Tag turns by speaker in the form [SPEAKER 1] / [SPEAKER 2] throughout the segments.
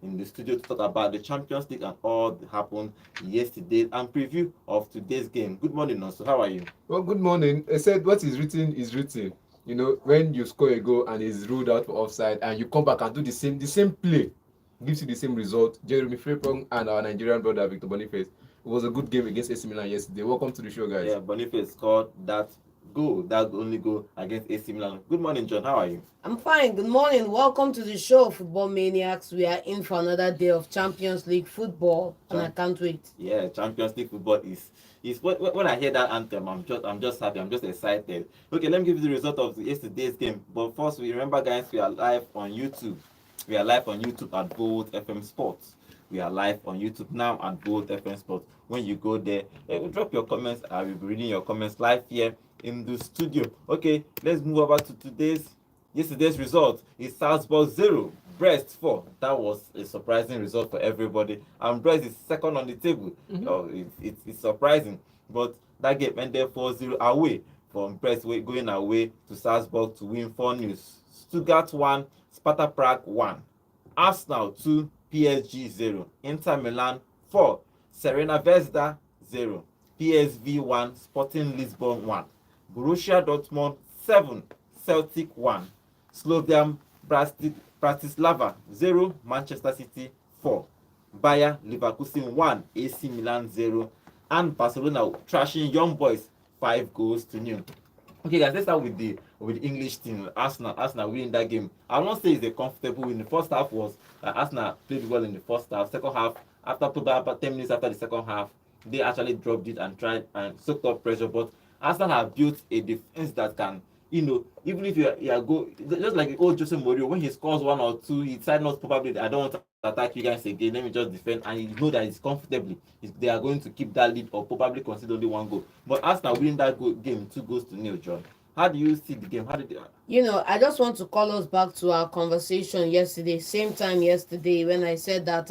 [SPEAKER 1] in the studio to talk about the Champions League and all that happened yesterday and preview of today's game. Good morning, Nonso. How are you?
[SPEAKER 2] Well, good morning. I said what is written is written. You know, when you score a goal and it's ruled out for offside, and you come back and do the same play, gives you the same result. Jeremy Frimpong and our Nigerian brother Victor Boniface. It was a good game against AC Milan yesterday. Welcome to the show, guys.
[SPEAKER 1] Yeah, Boniface scored that only goal against AC Milan. Good morning, John. How are you?
[SPEAKER 3] I'm fine. Good morning. Welcome to the show, Football Maniacs. We are in for another day of Champions League football, and I can't wait.
[SPEAKER 1] Yeah, Champions League football is when I hear that anthem, I'm just happy. I'm just excited. Okay, let me give you the result of yesterday's game. But first, we remember, guys, we are live on YouTube. We are live on YouTube at Bold FM Sports. We are live on YouTube now at Bold FM Sports. When you go there, drop your comments. I will be reading your comments live here in the studio. Okay, let's move over to yesterday's result. Is Salzburg 0, Brest 4. That was a surprising result for everybody. And Brest is second on the table. It's surprising. But that game ended 4-0 away from Brest going away to Salzburg to win 4-0. Stuttgart 1, Sparta Prague 1. Arsenal 2, PSG 0. Inter Milan 4, Serena Vezda 0. PSV 1, Sporting Lisbon 1. Borussia Dortmund 7, Celtic 1. Slovan Bratislava 0, Manchester City 4. Bayer Leverkusen 1, AC Milan 0. And Barcelona trashing Young Boys 5-0. Okay, guys, let's start with the English team. Arsenal winning that game. I won't say it's a comfortable win. The first half was Arsenal played well in the first half. Second half, after about 10 minutes after the second half, they actually dropped it and tried and soaked up pressure. But Arsenal have built a defense that can, even if you are go just like the old Jose Mourinho, when he scores one or two, he decided not probably I don't want to attack you guys again. Let me just defend, and you know that it's comfortably. They are going to keep that lead or probably concede only one goal. But Arsenal winning that game 2-0, John. How do you see the game? How did they?
[SPEAKER 3] I just want to call us back to our conversation yesterday, same time yesterday, when I said that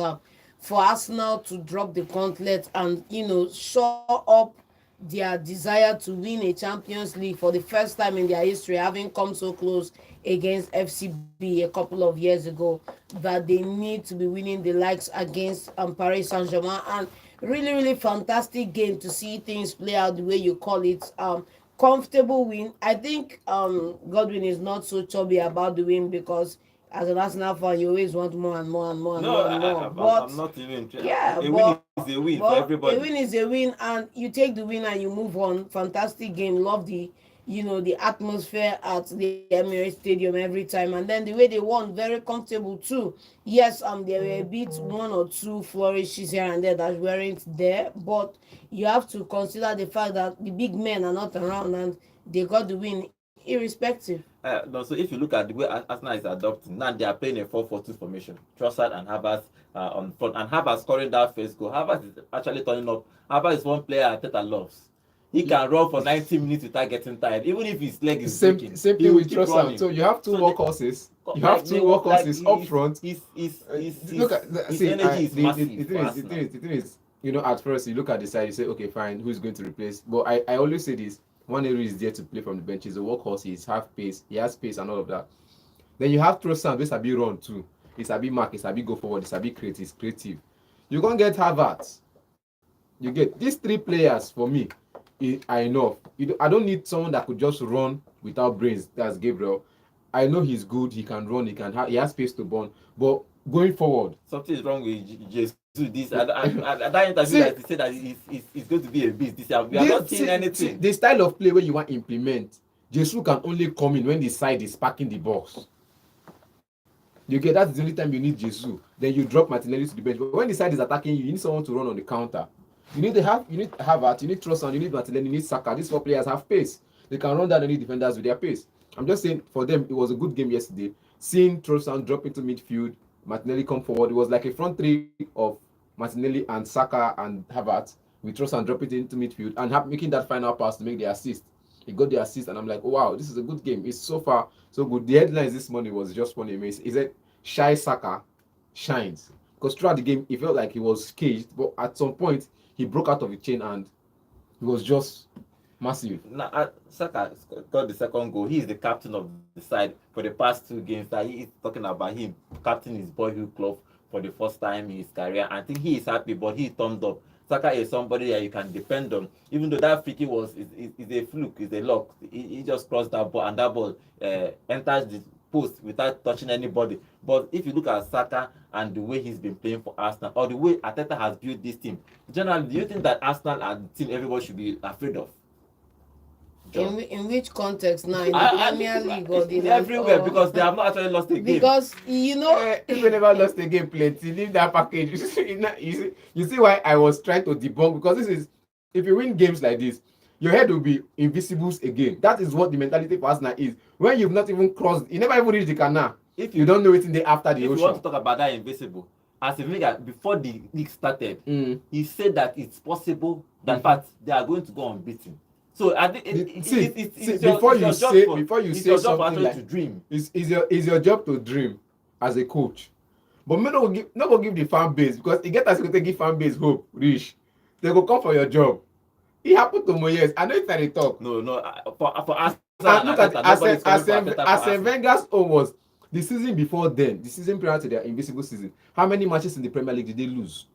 [SPEAKER 3] for Arsenal to drop the gauntlet and, show up their desire to win a Champions League for the first time in their history, having come so close against FCB a couple of years ago, that they need to be winning the likes against Paris Saint-Germain. And really, really fantastic game to see things play out the way you call it. Comfortable win. I think Godwin is not so chubby about the win, because as an Arsenal fan, you always want more and more and more and
[SPEAKER 1] No,
[SPEAKER 3] more and more.
[SPEAKER 1] I'm not even.
[SPEAKER 3] Yeah,
[SPEAKER 1] A win is a win for everybody.
[SPEAKER 3] a win is a win, and you take the win and you move on. Fantastic game. Love the atmosphere at the Emirates Stadium every time, and then the way they won, very comfortable too. Yes, there were a bit one or two flourishes here and there that weren't there, but you have to consider the fact that the big men are not around and they got the win irrespective.
[SPEAKER 1] No, so if you look at the way Arsenal is adopting, now they are playing a 4-4-2 formation. Trossard and Havertz on front, and Havertz scoring that first goal. Havertz is actually turning up. Havertz is one player Arteta loves. He can run for 90 minutes without getting tired, even if his leg is breaking.
[SPEAKER 2] Same thing with Trossard. So you have two workhorses. You have two workhorses up front.
[SPEAKER 1] His
[SPEAKER 2] energy
[SPEAKER 1] is massive.
[SPEAKER 2] The thing is, at first you look at the side, you say, okay, fine, who's going to replace? But I always say this: one area is there to play from the bench. He's a workhorse. He's half pace. He has pace and all of that. Then you have Trossard, who's a bit run too. He's a bit mark. He's a bit go forward. He's a bit creative. He's creative. You can't get Havertz. You get these three players for me are enough. I don't need someone that could just run without brains. That's Gabriel. I know he's good. He can run. He has space to burn. But going forward,
[SPEAKER 1] something is wrong with Jesus. This at that interview that he said that he's going to be a beast. We are not seeing anything.
[SPEAKER 2] The style of play where you want to implement, Jesus can only come in when the side is packing the box. You get that's the only time you need Jesus. Then you drop Martinelli to the bench. But when the side is attacking you, you need someone to run on the counter. You need Havertz, you need Trossard, you need Martinelli, you need Saka. These four players have pace. They can run down any defenders with their pace. I'm just saying, for them, it was a good game yesterday. Seeing Trossard drop into midfield, Martinelli come forward. It was like a front three of Martinelli and Saka and Havertz, with Trossard dropping into midfield and making that final pass to make the assist. He got the assist, and I'm like, oh, wow, this is a good game. It's so far so good. The headlines this morning was just funny. He said, Shy Saka shines. Because throughout the game, it felt like he was caged, but at some point, he broke out of the chain and he was just massive.
[SPEAKER 1] Now, Saka got the second goal. He is the captain of the side for the past two games that he is talking about him, captain his boyhood club for the first time in his career. I think he is happy, but he turned up. Saka is somebody that you can depend on, even though that free kick is a fluke, is a luck. He just crossed that ball, and that ball enters the post without touching anybody. But if you look at Saka and the way he's been playing for Arsenal, or the way Arteta has built this team, generally, do you think that Arsenal are the team everybody should be afraid of?
[SPEAKER 3] In which context now? In the Premier League or the
[SPEAKER 1] everywhere, because they have not actually lost a game.
[SPEAKER 3] Because you know,
[SPEAKER 2] if we never lost a game, plenty. Leave that package. You see why I was trying to debunk, because this is, if you win games like this, your head will be invisibles again. That is what the mentality for Arsenal is. When you've not even crossed, you never even reached the canal. If you don't know it in the after the
[SPEAKER 1] if
[SPEAKER 2] ocean.
[SPEAKER 1] you want to talk about that invisible, as a nigga, before the league started, he said that it's possible that in fact they are going to go unbeaten. So I think
[SPEAKER 2] before you say something like
[SPEAKER 1] to dream.
[SPEAKER 2] It's your job to dream as a coach. But me no go give the fan base, because it get as you go give fan base hope, reach. They go come for your job. It happened to Moyes. I know it's not a talk.
[SPEAKER 1] No, for us.
[SPEAKER 2] And look at Arsene Wenger's own was the season before then, the season prior to their invisible season. How many matches in the Premier League did they lose?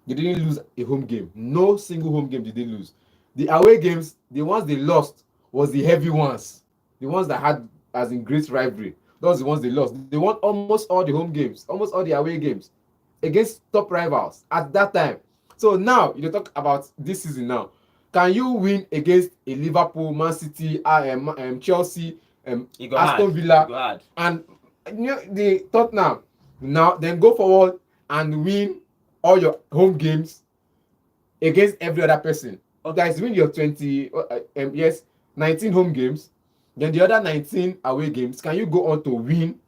[SPEAKER 2] They didn't lose a home game. No single home game did they lose. The away games, the ones they lost was the heavy ones, the ones that had as in great rivalry. Those are the ones they lost. They won almost all the home games, almost all the away games against top rivals at that time. So now you talk about this season now. Can you win against a Liverpool, Man City, Chelsea, Aston Villa, and the Tottenham? Now then go forward and win all your home games against every other person. Guys, win your 19 home games, then the other 19 away games. Can you go on to win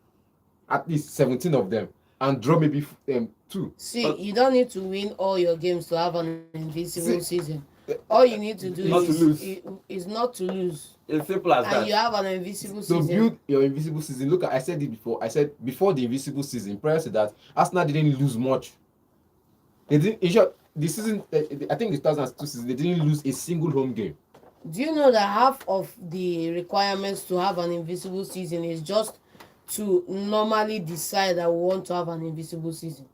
[SPEAKER 2] at least 17 of them and draw maybe 2?
[SPEAKER 3] See, you don't need to win all your games to have an invisible season. All you need to do is not to lose.
[SPEAKER 1] It's simple as that.
[SPEAKER 3] And you have an invisible season.
[SPEAKER 2] So build your invisible season. Look, I said it before. I said before the invisible season, prior to that, Arsenal didn't lose much. They didn't. In short, the season, I think the 2002 season, they didn't lose a single home game.
[SPEAKER 3] Do you know that half of the requirements to have an invisible season is just to normally decide that we want to have an invisible season?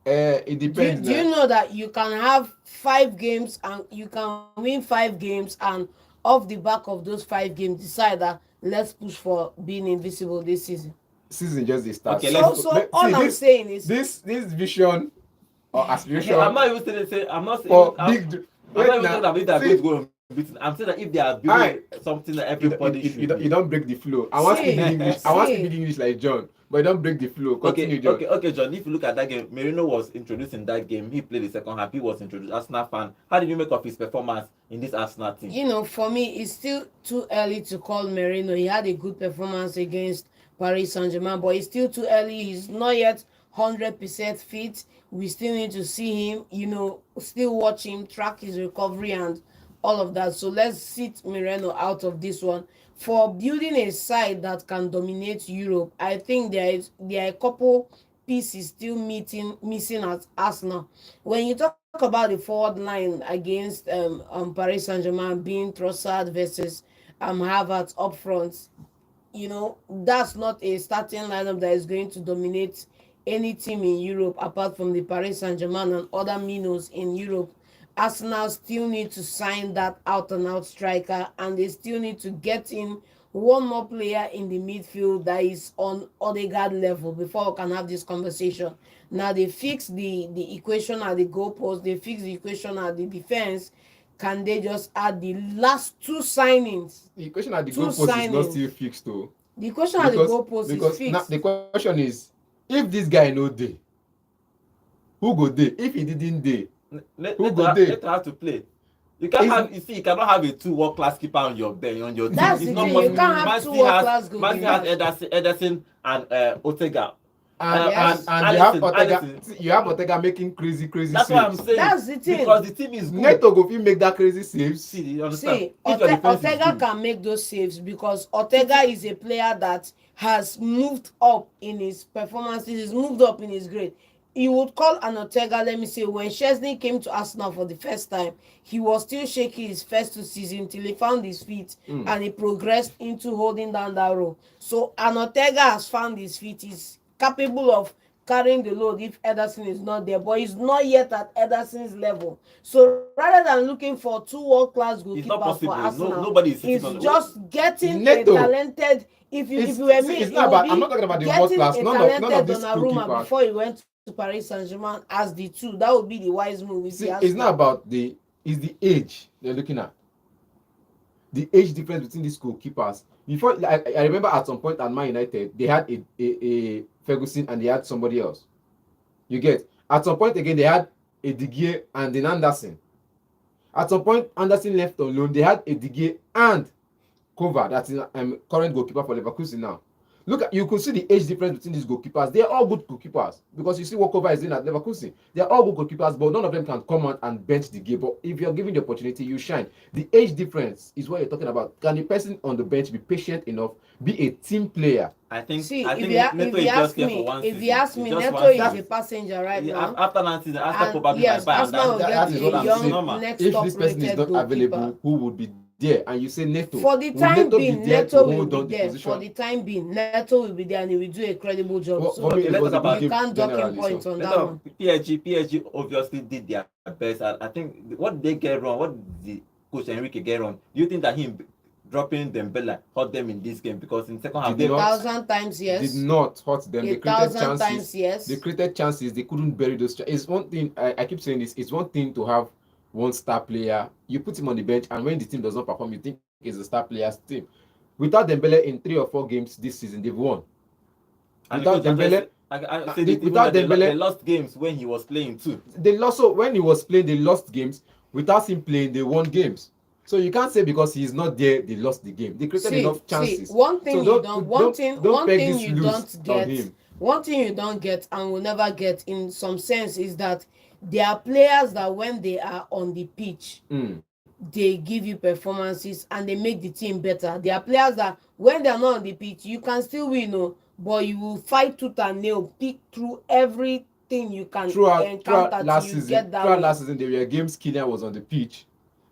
[SPEAKER 2] It depends.
[SPEAKER 3] Do you know that you can have 5 games and you can win 5 games, and off the back of those 5 games decide that let's push for being invisible this season?
[SPEAKER 2] Season just the start.
[SPEAKER 3] Okay, I'm saying is
[SPEAKER 2] this vision or aspiration.
[SPEAKER 1] I'm not even saying. I'm not saying. I'm saying that if they are building something that everybody should.
[SPEAKER 2] You don't break the flow. I want to speak English. I want to speak English like John, but you don't break the flow. Continue, John.
[SPEAKER 1] Okay, John. If you look at that game, Merino was introduced in that game. He played the second half. He was introduced. Arsenal fan. How did you make of his performance in this Arsenal team?
[SPEAKER 3] You know, for me, it's still too early to call Merino. He had a good performance against Paris Saint-Germain, but it's still too early. He's not yet 100% fit. We still need to see him, still watch him, track his recovery and all of that. So let's sit Merino out of this one. For building a side that can dominate Europe, I think there are a couple pieces still missing at Arsenal. When you talk about the forward line against Paris Saint-Germain being Trossard versus Havertz up front, that's not a starting lineup that is going to dominate any team in Europe apart from the Paris Saint-Germain and other minnows in Europe. Arsenal still need to sign that out-and-out striker, and they still need to get in one more player in the midfield that is on Odegaard level before we can have this conversation. Now they fix the equation at the goalpost, they fix the equation at the defense. Can they just add the last 2 signings?
[SPEAKER 2] The equation at the goalpost is not still fixed though.
[SPEAKER 3] The equation at the goalpost is fixed.
[SPEAKER 2] Now the question is, if this guy no dey, who go dey? If he didn't dey, who go dey?
[SPEAKER 1] Let have to play. You cannot have a 2 world-class keeper on your bench, on your team.
[SPEAKER 3] That's the thing. You can't have 2 world-class goalkeepers.
[SPEAKER 1] Man has Ederson and Ortega.
[SPEAKER 2] And you have Ortega making crazy
[SPEAKER 1] That's
[SPEAKER 2] saves.
[SPEAKER 1] what I'm saying.
[SPEAKER 3] That's the thing.
[SPEAKER 1] Because the team is good.
[SPEAKER 2] Neto go fit make that crazy saves.
[SPEAKER 1] See, Ortega
[SPEAKER 3] can make those saves because Ortega is a player that has moved up in his performances. He's moved up in his grade. You would call an Ortega, let me say, when Chesney came to Arsenal for the first time, he was still shaky his first 2 seasons till he found his feet and he progressed into holding down that role. So an Ortega has found his feet. He's capable of carrying the load if Ederson is not there, but he's not yet at Ederson's level. So rather than looking for two world-class
[SPEAKER 1] It's not
[SPEAKER 3] goalkeepers
[SPEAKER 1] possible.
[SPEAKER 3] for Arsenal,
[SPEAKER 1] Nobody is
[SPEAKER 3] he's
[SPEAKER 1] sitting on
[SPEAKER 3] just getting
[SPEAKER 2] Neto.
[SPEAKER 3] a talented. If you were me,
[SPEAKER 2] It's
[SPEAKER 3] it
[SPEAKER 2] not
[SPEAKER 3] would
[SPEAKER 2] about.
[SPEAKER 3] be
[SPEAKER 2] I'm not talking about the world
[SPEAKER 3] getting
[SPEAKER 2] class.
[SPEAKER 3] a
[SPEAKER 2] None
[SPEAKER 3] talented
[SPEAKER 2] of these
[SPEAKER 3] Donnarumma
[SPEAKER 2] goalkeepers.
[SPEAKER 3] before he went to Paris Saint-Germain as the two. That would be the wise move.
[SPEAKER 2] See, it's not about the. It's the age they're looking at. The age difference between these goalkeepers. Before, I remember at some point at Man United, they had a Ferguson and they had somebody else. You get. At some point again, they had a De Gea and an Anderson. At some point, Anderson left on loan. They had a De Gea and Kovac, that's current goalkeeper for Leverkusen now. Look at, you could see the age difference between these goalkeepers. They are all good goalkeepers because you see what Kovac is doing at Leverkusen. They are all good goalkeepers, but none of them can come out and bench the game. But if you're given the opportunity, you shine. The age difference is what you're talking about. Can the person on the bench be patient enough, be a team player?
[SPEAKER 1] I think.
[SPEAKER 3] See,
[SPEAKER 1] I think
[SPEAKER 3] if you ask me, Neto is a passenger right now.
[SPEAKER 1] After last season, after
[SPEAKER 3] And
[SPEAKER 1] probably
[SPEAKER 3] yes,
[SPEAKER 1] my
[SPEAKER 3] Arsenal will
[SPEAKER 2] that
[SPEAKER 3] get
[SPEAKER 2] is what
[SPEAKER 3] a
[SPEAKER 2] I'm
[SPEAKER 3] young
[SPEAKER 2] saying.
[SPEAKER 3] next
[SPEAKER 2] If
[SPEAKER 3] top
[SPEAKER 2] this person is
[SPEAKER 3] rated
[SPEAKER 2] not
[SPEAKER 3] goalkeeper.
[SPEAKER 2] available, who would be there? And you say Neto.
[SPEAKER 3] For the
[SPEAKER 2] Will
[SPEAKER 3] time
[SPEAKER 2] Neto
[SPEAKER 3] being,
[SPEAKER 2] be there
[SPEAKER 3] Neto
[SPEAKER 2] to
[SPEAKER 3] will
[SPEAKER 2] hold
[SPEAKER 3] be
[SPEAKER 2] on the
[SPEAKER 3] there.
[SPEAKER 2] position?
[SPEAKER 3] For the time being, Neto will be there and he will do a credible job.
[SPEAKER 2] For
[SPEAKER 3] So
[SPEAKER 2] me, it
[SPEAKER 1] let's
[SPEAKER 2] was a
[SPEAKER 1] talk about-
[SPEAKER 2] good
[SPEAKER 3] you
[SPEAKER 2] game
[SPEAKER 3] can't dock him
[SPEAKER 2] generally.
[SPEAKER 3] points
[SPEAKER 2] So.
[SPEAKER 3] on that one.
[SPEAKER 1] PSG obviously did their best. I think what did they get wrong? What did Coach Enrique get wrong? Do you think that him dropping Dembele hurt them in this game? Because in second half,
[SPEAKER 2] Did
[SPEAKER 3] A
[SPEAKER 2] not-
[SPEAKER 3] 1,000 times yes.
[SPEAKER 2] Did not hurt them. They
[SPEAKER 3] A
[SPEAKER 2] created
[SPEAKER 3] 1,000
[SPEAKER 2] chances.
[SPEAKER 3] times yes.
[SPEAKER 2] They created chances. They couldn't bury those. It's one thing. I keep saying this. It's one thing to have one star player. You put him on the bench, and when the team does not perform, you think it's a star player's team. Without Dembele in 3 or 4 games this season, they've won.
[SPEAKER 1] and
[SPEAKER 2] Without
[SPEAKER 1] the coach
[SPEAKER 2] Dembele,
[SPEAKER 1] I said
[SPEAKER 2] without
[SPEAKER 1] even that
[SPEAKER 2] Dembele-
[SPEAKER 1] they lost games when he was playing too.
[SPEAKER 2] they lost. So when he was playing, they lost games. Without him playing, they won games. So you can't say because he's not there, they lost the game. They created enough chances.
[SPEAKER 3] One thing
[SPEAKER 2] So
[SPEAKER 3] you don't, one thing
[SPEAKER 2] peg
[SPEAKER 3] you
[SPEAKER 2] this loose
[SPEAKER 3] don't
[SPEAKER 2] on
[SPEAKER 3] get,
[SPEAKER 2] him.
[SPEAKER 3] one thing you don't get and will never get in some sense is that there are players that when they are on the pitch, they give you performances and they make the team better. There are players that when they're not on the pitch, you can still win, no, but you will fight tooth and nail, pick through everything you can encounter
[SPEAKER 2] last
[SPEAKER 3] till you
[SPEAKER 2] season,
[SPEAKER 3] get that
[SPEAKER 2] throughout
[SPEAKER 3] win.
[SPEAKER 2] last season, there were games Kylian was on the pitch,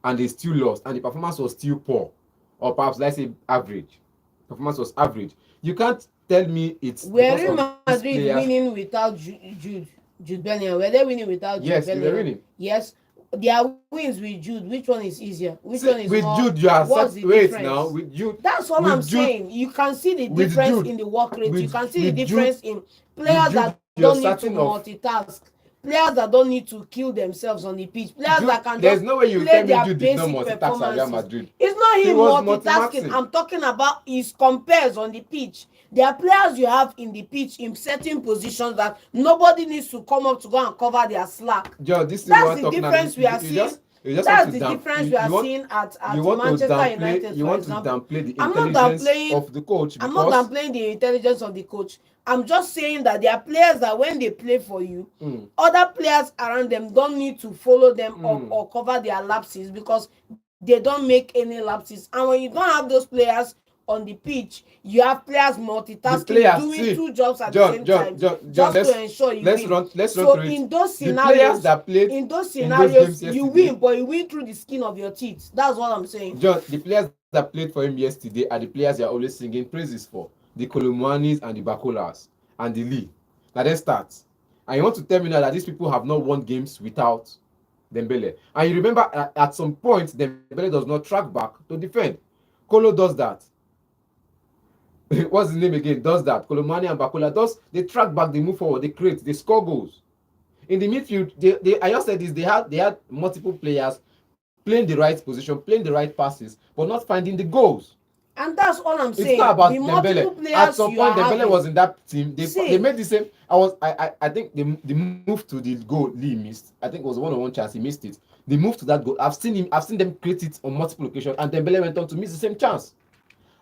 [SPEAKER 2] and they still lost, and the performance was still poor, or perhaps let's say average. Performance was average. You can't tell me it's
[SPEAKER 3] Were
[SPEAKER 2] because
[SPEAKER 3] Real
[SPEAKER 2] of these
[SPEAKER 3] Madrid
[SPEAKER 2] players.
[SPEAKER 3] winning without Jude Bellingham? Were they winning without Jude
[SPEAKER 2] Yes, they
[SPEAKER 3] Bellingham?
[SPEAKER 2] were winning.
[SPEAKER 3] Yes. Their wins with Jude, which one is easier? Which
[SPEAKER 2] See,
[SPEAKER 3] one is
[SPEAKER 2] with
[SPEAKER 3] more?
[SPEAKER 2] Jude, you are
[SPEAKER 3] what's the
[SPEAKER 2] wait
[SPEAKER 3] difference?
[SPEAKER 2] now. With Jude,
[SPEAKER 3] That's all
[SPEAKER 2] with
[SPEAKER 3] I'm
[SPEAKER 2] Jude-
[SPEAKER 3] saying. You can see the
[SPEAKER 2] with
[SPEAKER 3] difference
[SPEAKER 2] Jude-
[SPEAKER 3] in the work rate. You
[SPEAKER 2] with-
[SPEAKER 3] can see the
[SPEAKER 2] with Jude-
[SPEAKER 3] difference in players
[SPEAKER 2] Jude,
[SPEAKER 3] that
[SPEAKER 2] you're
[SPEAKER 3] don't need to
[SPEAKER 2] starting off-
[SPEAKER 3] multitask. Players that don't need to kill themselves on the pitch. Players
[SPEAKER 2] Jude,
[SPEAKER 3] that can
[SPEAKER 2] there's
[SPEAKER 3] just
[SPEAKER 2] no way you
[SPEAKER 3] play
[SPEAKER 2] tell me
[SPEAKER 3] their
[SPEAKER 2] Jude did not
[SPEAKER 3] basic
[SPEAKER 2] multitask at Real
[SPEAKER 3] performances.
[SPEAKER 2] Madrid.
[SPEAKER 3] It's not
[SPEAKER 2] He
[SPEAKER 3] him
[SPEAKER 2] was
[SPEAKER 3] multitasking.
[SPEAKER 2] multitasking.
[SPEAKER 3] I'm talking about his compares on the pitch. There are players you have in the pitch in certain positions that nobody needs to come up to go and cover their slack.
[SPEAKER 2] John, this is
[SPEAKER 3] That's
[SPEAKER 2] what
[SPEAKER 3] the
[SPEAKER 2] I'm talking
[SPEAKER 3] difference
[SPEAKER 2] about.
[SPEAKER 3] we are
[SPEAKER 2] You
[SPEAKER 3] seeing.
[SPEAKER 2] just
[SPEAKER 3] That's
[SPEAKER 2] want
[SPEAKER 3] the
[SPEAKER 2] to
[SPEAKER 3] difference
[SPEAKER 2] you
[SPEAKER 3] we are
[SPEAKER 2] want-
[SPEAKER 3] seeing at
[SPEAKER 2] you want to
[SPEAKER 3] Manchester United,
[SPEAKER 2] you
[SPEAKER 3] for
[SPEAKER 2] want
[SPEAKER 3] example.
[SPEAKER 2] to downplay the
[SPEAKER 3] I'm not
[SPEAKER 2] intelligence
[SPEAKER 3] downplaying-
[SPEAKER 2] of the coach
[SPEAKER 3] I'm not
[SPEAKER 2] because
[SPEAKER 3] downplaying the intelligence of the coach. I'm just saying that there are players that when they play for you,
[SPEAKER 2] Mm.
[SPEAKER 3] other players around them don't need to follow them
[SPEAKER 2] Mm.
[SPEAKER 3] or cover their lapses because they don't make any lapses. And when you don't have those players on the pitch, you have players multitasking,
[SPEAKER 2] players,
[SPEAKER 3] doing
[SPEAKER 2] see,
[SPEAKER 3] 2 jobs at
[SPEAKER 2] John,
[SPEAKER 3] the same
[SPEAKER 2] John,
[SPEAKER 3] time,
[SPEAKER 2] John,
[SPEAKER 3] just
[SPEAKER 2] let's-
[SPEAKER 3] to ensure you
[SPEAKER 2] let's
[SPEAKER 3] win.
[SPEAKER 2] run
[SPEAKER 3] So
[SPEAKER 2] through it.
[SPEAKER 3] in those
[SPEAKER 2] The players
[SPEAKER 3] scenarios,
[SPEAKER 2] that played
[SPEAKER 3] in those
[SPEAKER 2] games
[SPEAKER 3] scenarios, you
[SPEAKER 2] yesterday-
[SPEAKER 3] win, but you win through the skin of your teeth. That's what I'm saying.
[SPEAKER 2] John, the players that played for him yesterday are the players you are always singing praises for. The Colomwanis and the Bakolas and the Lee. Now let's start. And you want to tell me now that these people have not won games without Dembele. And you remember at some point, Dembele does not track back to defend. Kolo does that. What's his name again? Does that. Colomani and Bakola they track back, they move forward, they create, they score goals. In the midfield, I just said this, they had multiple players playing the right position, playing the right passes, but not finding the goals.
[SPEAKER 3] And that's all I'm saying.
[SPEAKER 2] It's not about
[SPEAKER 3] the multiple
[SPEAKER 2] Dembele.
[SPEAKER 3] players
[SPEAKER 2] At some
[SPEAKER 3] you
[SPEAKER 2] point,
[SPEAKER 3] are
[SPEAKER 2] Dembele
[SPEAKER 3] having.
[SPEAKER 2] was in that team. They
[SPEAKER 3] See.
[SPEAKER 2] made the same. I think the move to the goal Lee missed. I think it was a one-on-one chance. He missed it. The move to that goal. I've seen them create it on multiple occasions, and Dembele went on to miss the same chance.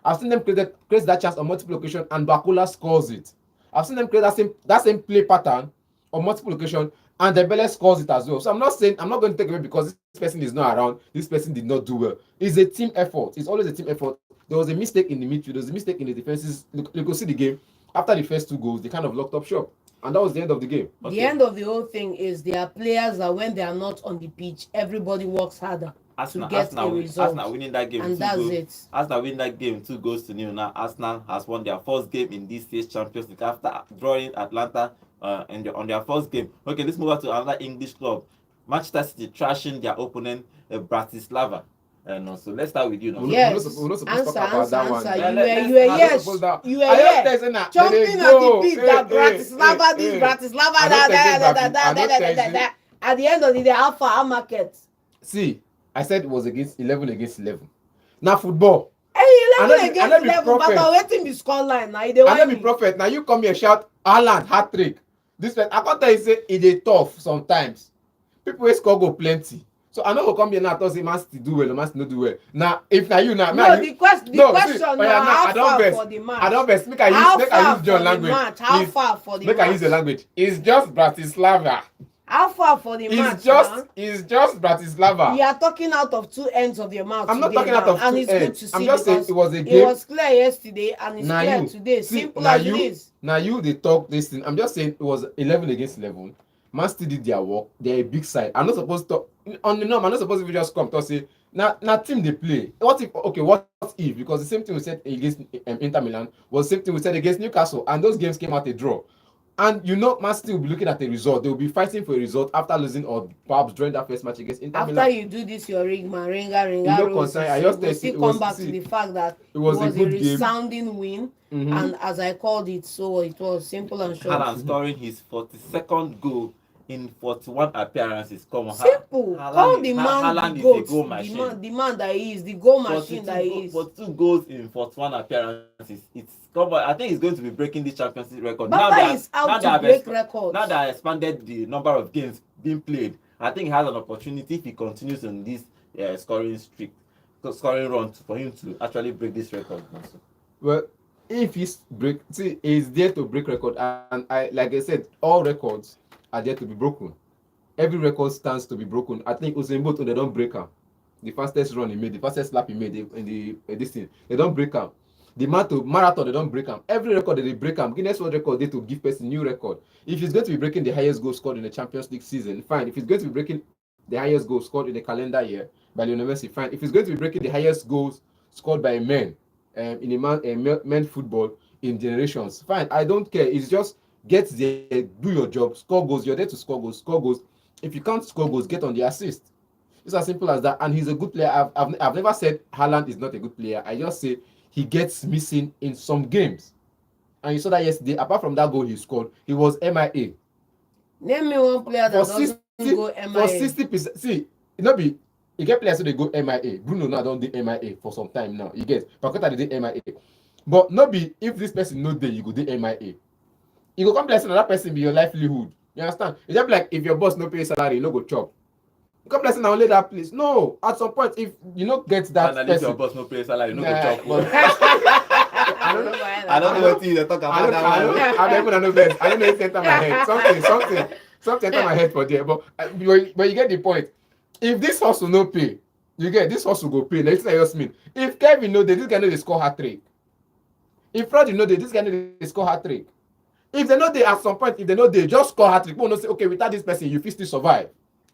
[SPEAKER 2] I've seen them create that chance on multiple occasions, and Bakola scores it. I've seen them create that same play pattern on multiple occasions, and Dembele scores it as well. So I'm not going to take away because this person is not around, this person did not do well. It's a team effort. It's always a team effort. There was a mistake in the midfield, there was a mistake in the defenses. You could see the game. After the first 2 goals, they kind of locked up shop. And that was the end of the game.
[SPEAKER 3] The
[SPEAKER 1] Okay.
[SPEAKER 3] end of the whole thing is there are players that when they are not on the pitch, everybody works harder to get a result.
[SPEAKER 1] Arsenal winning that game.
[SPEAKER 3] And
[SPEAKER 1] 2
[SPEAKER 3] that's
[SPEAKER 1] goals.
[SPEAKER 3] it.
[SPEAKER 1] Arsenal winning that game 2-0. Now Arsenal has won their first game in this year's Champions League after drawing Atlanta on their first game. Okay, let's move on to another English club. Manchester City trashing their opponent, Bratislava. So let's start with you now.
[SPEAKER 3] Yes.
[SPEAKER 2] We're not supposed to talk about that one.
[SPEAKER 3] Answer.
[SPEAKER 1] Yeah,
[SPEAKER 3] You
[SPEAKER 1] let's-
[SPEAKER 3] were
[SPEAKER 1] I'm not
[SPEAKER 3] yes.
[SPEAKER 2] supposed to-
[SPEAKER 3] You were
[SPEAKER 2] I just
[SPEAKER 3] yes.
[SPEAKER 2] tell you now,
[SPEAKER 3] Jumping
[SPEAKER 2] they
[SPEAKER 3] at the
[SPEAKER 2] go,
[SPEAKER 3] beat that Bratislava this, Bratislava
[SPEAKER 2] I
[SPEAKER 3] that,
[SPEAKER 2] don't take
[SPEAKER 3] that,
[SPEAKER 2] it
[SPEAKER 3] that,
[SPEAKER 2] back.
[SPEAKER 3] that,
[SPEAKER 2] I don't
[SPEAKER 3] that,
[SPEAKER 2] take
[SPEAKER 3] that,
[SPEAKER 2] it.
[SPEAKER 3] that. At the end of the day, Alpha our market.
[SPEAKER 2] See, I said it was against 11 against 11. Now football.
[SPEAKER 3] Hey,
[SPEAKER 2] I
[SPEAKER 3] 11
[SPEAKER 2] don't
[SPEAKER 3] against
[SPEAKER 2] be
[SPEAKER 3] 11, but
[SPEAKER 2] prophet.
[SPEAKER 3] I'm waiting the scoreline now. They
[SPEAKER 2] I
[SPEAKER 3] want
[SPEAKER 2] don't be
[SPEAKER 3] me.
[SPEAKER 2] prophet. Now you come here shout Haaland hat trick. This I can't tell you say it is tough sometimes. People wey score go plenty. So I no go come here now talk say Man City do well or Man City no do well. Now if na you now,
[SPEAKER 3] No,
[SPEAKER 2] you,
[SPEAKER 3] the question
[SPEAKER 2] no,
[SPEAKER 3] now,
[SPEAKER 2] see,
[SPEAKER 3] how
[SPEAKER 2] I don't
[SPEAKER 3] far
[SPEAKER 2] vex.
[SPEAKER 3] for the match?
[SPEAKER 2] I don't vex. Make I
[SPEAKER 3] How
[SPEAKER 2] use
[SPEAKER 3] far
[SPEAKER 2] your
[SPEAKER 3] for
[SPEAKER 2] language.
[SPEAKER 3] the match? How
[SPEAKER 2] Please,
[SPEAKER 3] far for the
[SPEAKER 2] make
[SPEAKER 3] match?
[SPEAKER 2] I use your language. It's just Bratislava.
[SPEAKER 3] How far for the match?
[SPEAKER 2] It's just Bratislava.
[SPEAKER 3] You are talking out of two ends of your mouth.
[SPEAKER 2] I'm not
[SPEAKER 3] today
[SPEAKER 2] talking out
[SPEAKER 3] now,
[SPEAKER 2] of
[SPEAKER 3] and
[SPEAKER 2] two
[SPEAKER 3] it's good
[SPEAKER 2] ends.
[SPEAKER 3] to see
[SPEAKER 2] I'm just saying
[SPEAKER 3] because
[SPEAKER 2] it was a
[SPEAKER 3] it
[SPEAKER 2] game.
[SPEAKER 3] was clear yesterday and it's
[SPEAKER 2] Now
[SPEAKER 3] clear
[SPEAKER 2] you
[SPEAKER 3] today.
[SPEAKER 2] see,
[SPEAKER 3] Simple
[SPEAKER 2] now
[SPEAKER 3] as
[SPEAKER 2] you,
[SPEAKER 3] it is.
[SPEAKER 2] now you they talk this thing. I'm just saying it was 11 against 11. Man City did their work. They're a big side. I'm not supposed to on the norm. I'm not supposed to just come to say now team they play. What if what if because the same thing we said against Inter Milan was the same thing we said against Newcastle, and those games came out a draw. And Man City will be looking at a result. They will be fighting for a result after losing or perhaps during that first match against Inter
[SPEAKER 3] After
[SPEAKER 2] Milan.
[SPEAKER 3] you do this, your ringa,
[SPEAKER 2] You know,
[SPEAKER 3] roses,
[SPEAKER 2] concern, I
[SPEAKER 3] you
[SPEAKER 2] just
[SPEAKER 3] will
[SPEAKER 2] tell
[SPEAKER 3] still
[SPEAKER 2] you,
[SPEAKER 3] come back to the fact that
[SPEAKER 2] it was a good game.
[SPEAKER 3] resounding win,
[SPEAKER 2] Mhm.
[SPEAKER 3] and as I called it, so it was simple and short.
[SPEAKER 1] Haaland scoring his 42nd goal in 41 appearances. Come on,
[SPEAKER 3] Simple. Call the man
[SPEAKER 1] Haaland
[SPEAKER 3] the
[SPEAKER 1] is a
[SPEAKER 3] goat,
[SPEAKER 1] goal
[SPEAKER 3] the
[SPEAKER 1] machine.
[SPEAKER 3] man that he is, the goal machine that he is.
[SPEAKER 1] 42 goals in 41 appearances. It's come on. I think he's going to be breaking the Champions League record.
[SPEAKER 3] Baba is out to break records.
[SPEAKER 1] Now that I expanded the number of games being played, I think he has an opportunity if he continues on this scoring streak, scoring run for him to actually break this record. Also.
[SPEAKER 2] Well, if he's there to break record, and like I said, all records are there to be broken. Every record stands to be broken. I think Usain Bolt, they don't break him. The fastest run he made, the fastest lap he made in this thing, they don't break him. The marathon, they don't break him. Every record they break him. Guinness World Record, they to give person new record. If he's going to be breaking the highest goal scored in the Champions League season, fine. If he's going to be breaking the highest goal scored in the calendar year by Lionel Messi, fine. If he's going to be breaking the highest goals scored by a man in a men's football in generations, fine. I don't care. It's just get there, do your job, score goals. You're there to score goals, score goals. If you can't score goals, get on the assist. It's as simple as that. And he's a good player. I've never said Haaland is not a good player. I just say he gets missing in some games. And you saw that yesterday. Apart from that goal he scored, he was MIA.
[SPEAKER 3] Name me one player that doesn't go MIA.
[SPEAKER 2] For 60%. See, it not be. You get players who they go MIA. Bruno now don't do MIA for some time now. You get. Paqueta they do MIA. But not be if this person no there, you go do MIA. You go come bless another person be your livelihood. You understand? It's just like if your boss no pay salary, you no go chop. You come bless and only that place. No, at some point, if you not get that
[SPEAKER 1] and
[SPEAKER 2] person,
[SPEAKER 1] if your boss no pay salary, you no go chop.
[SPEAKER 3] I don't know.
[SPEAKER 1] I don't know what you talk about
[SPEAKER 2] I don't know best. I don't know if enter my head. Something enter my head for there. But you get the point. If this hustle no pay, you get this hustle go pay. Next thing I just mean, if Kevin know that this guy know they score hat trick. If Freddie know that this guy know they score hat trick. If they know they at some point, if they know they just score hat trick, people not say okay without this person you fit still survive.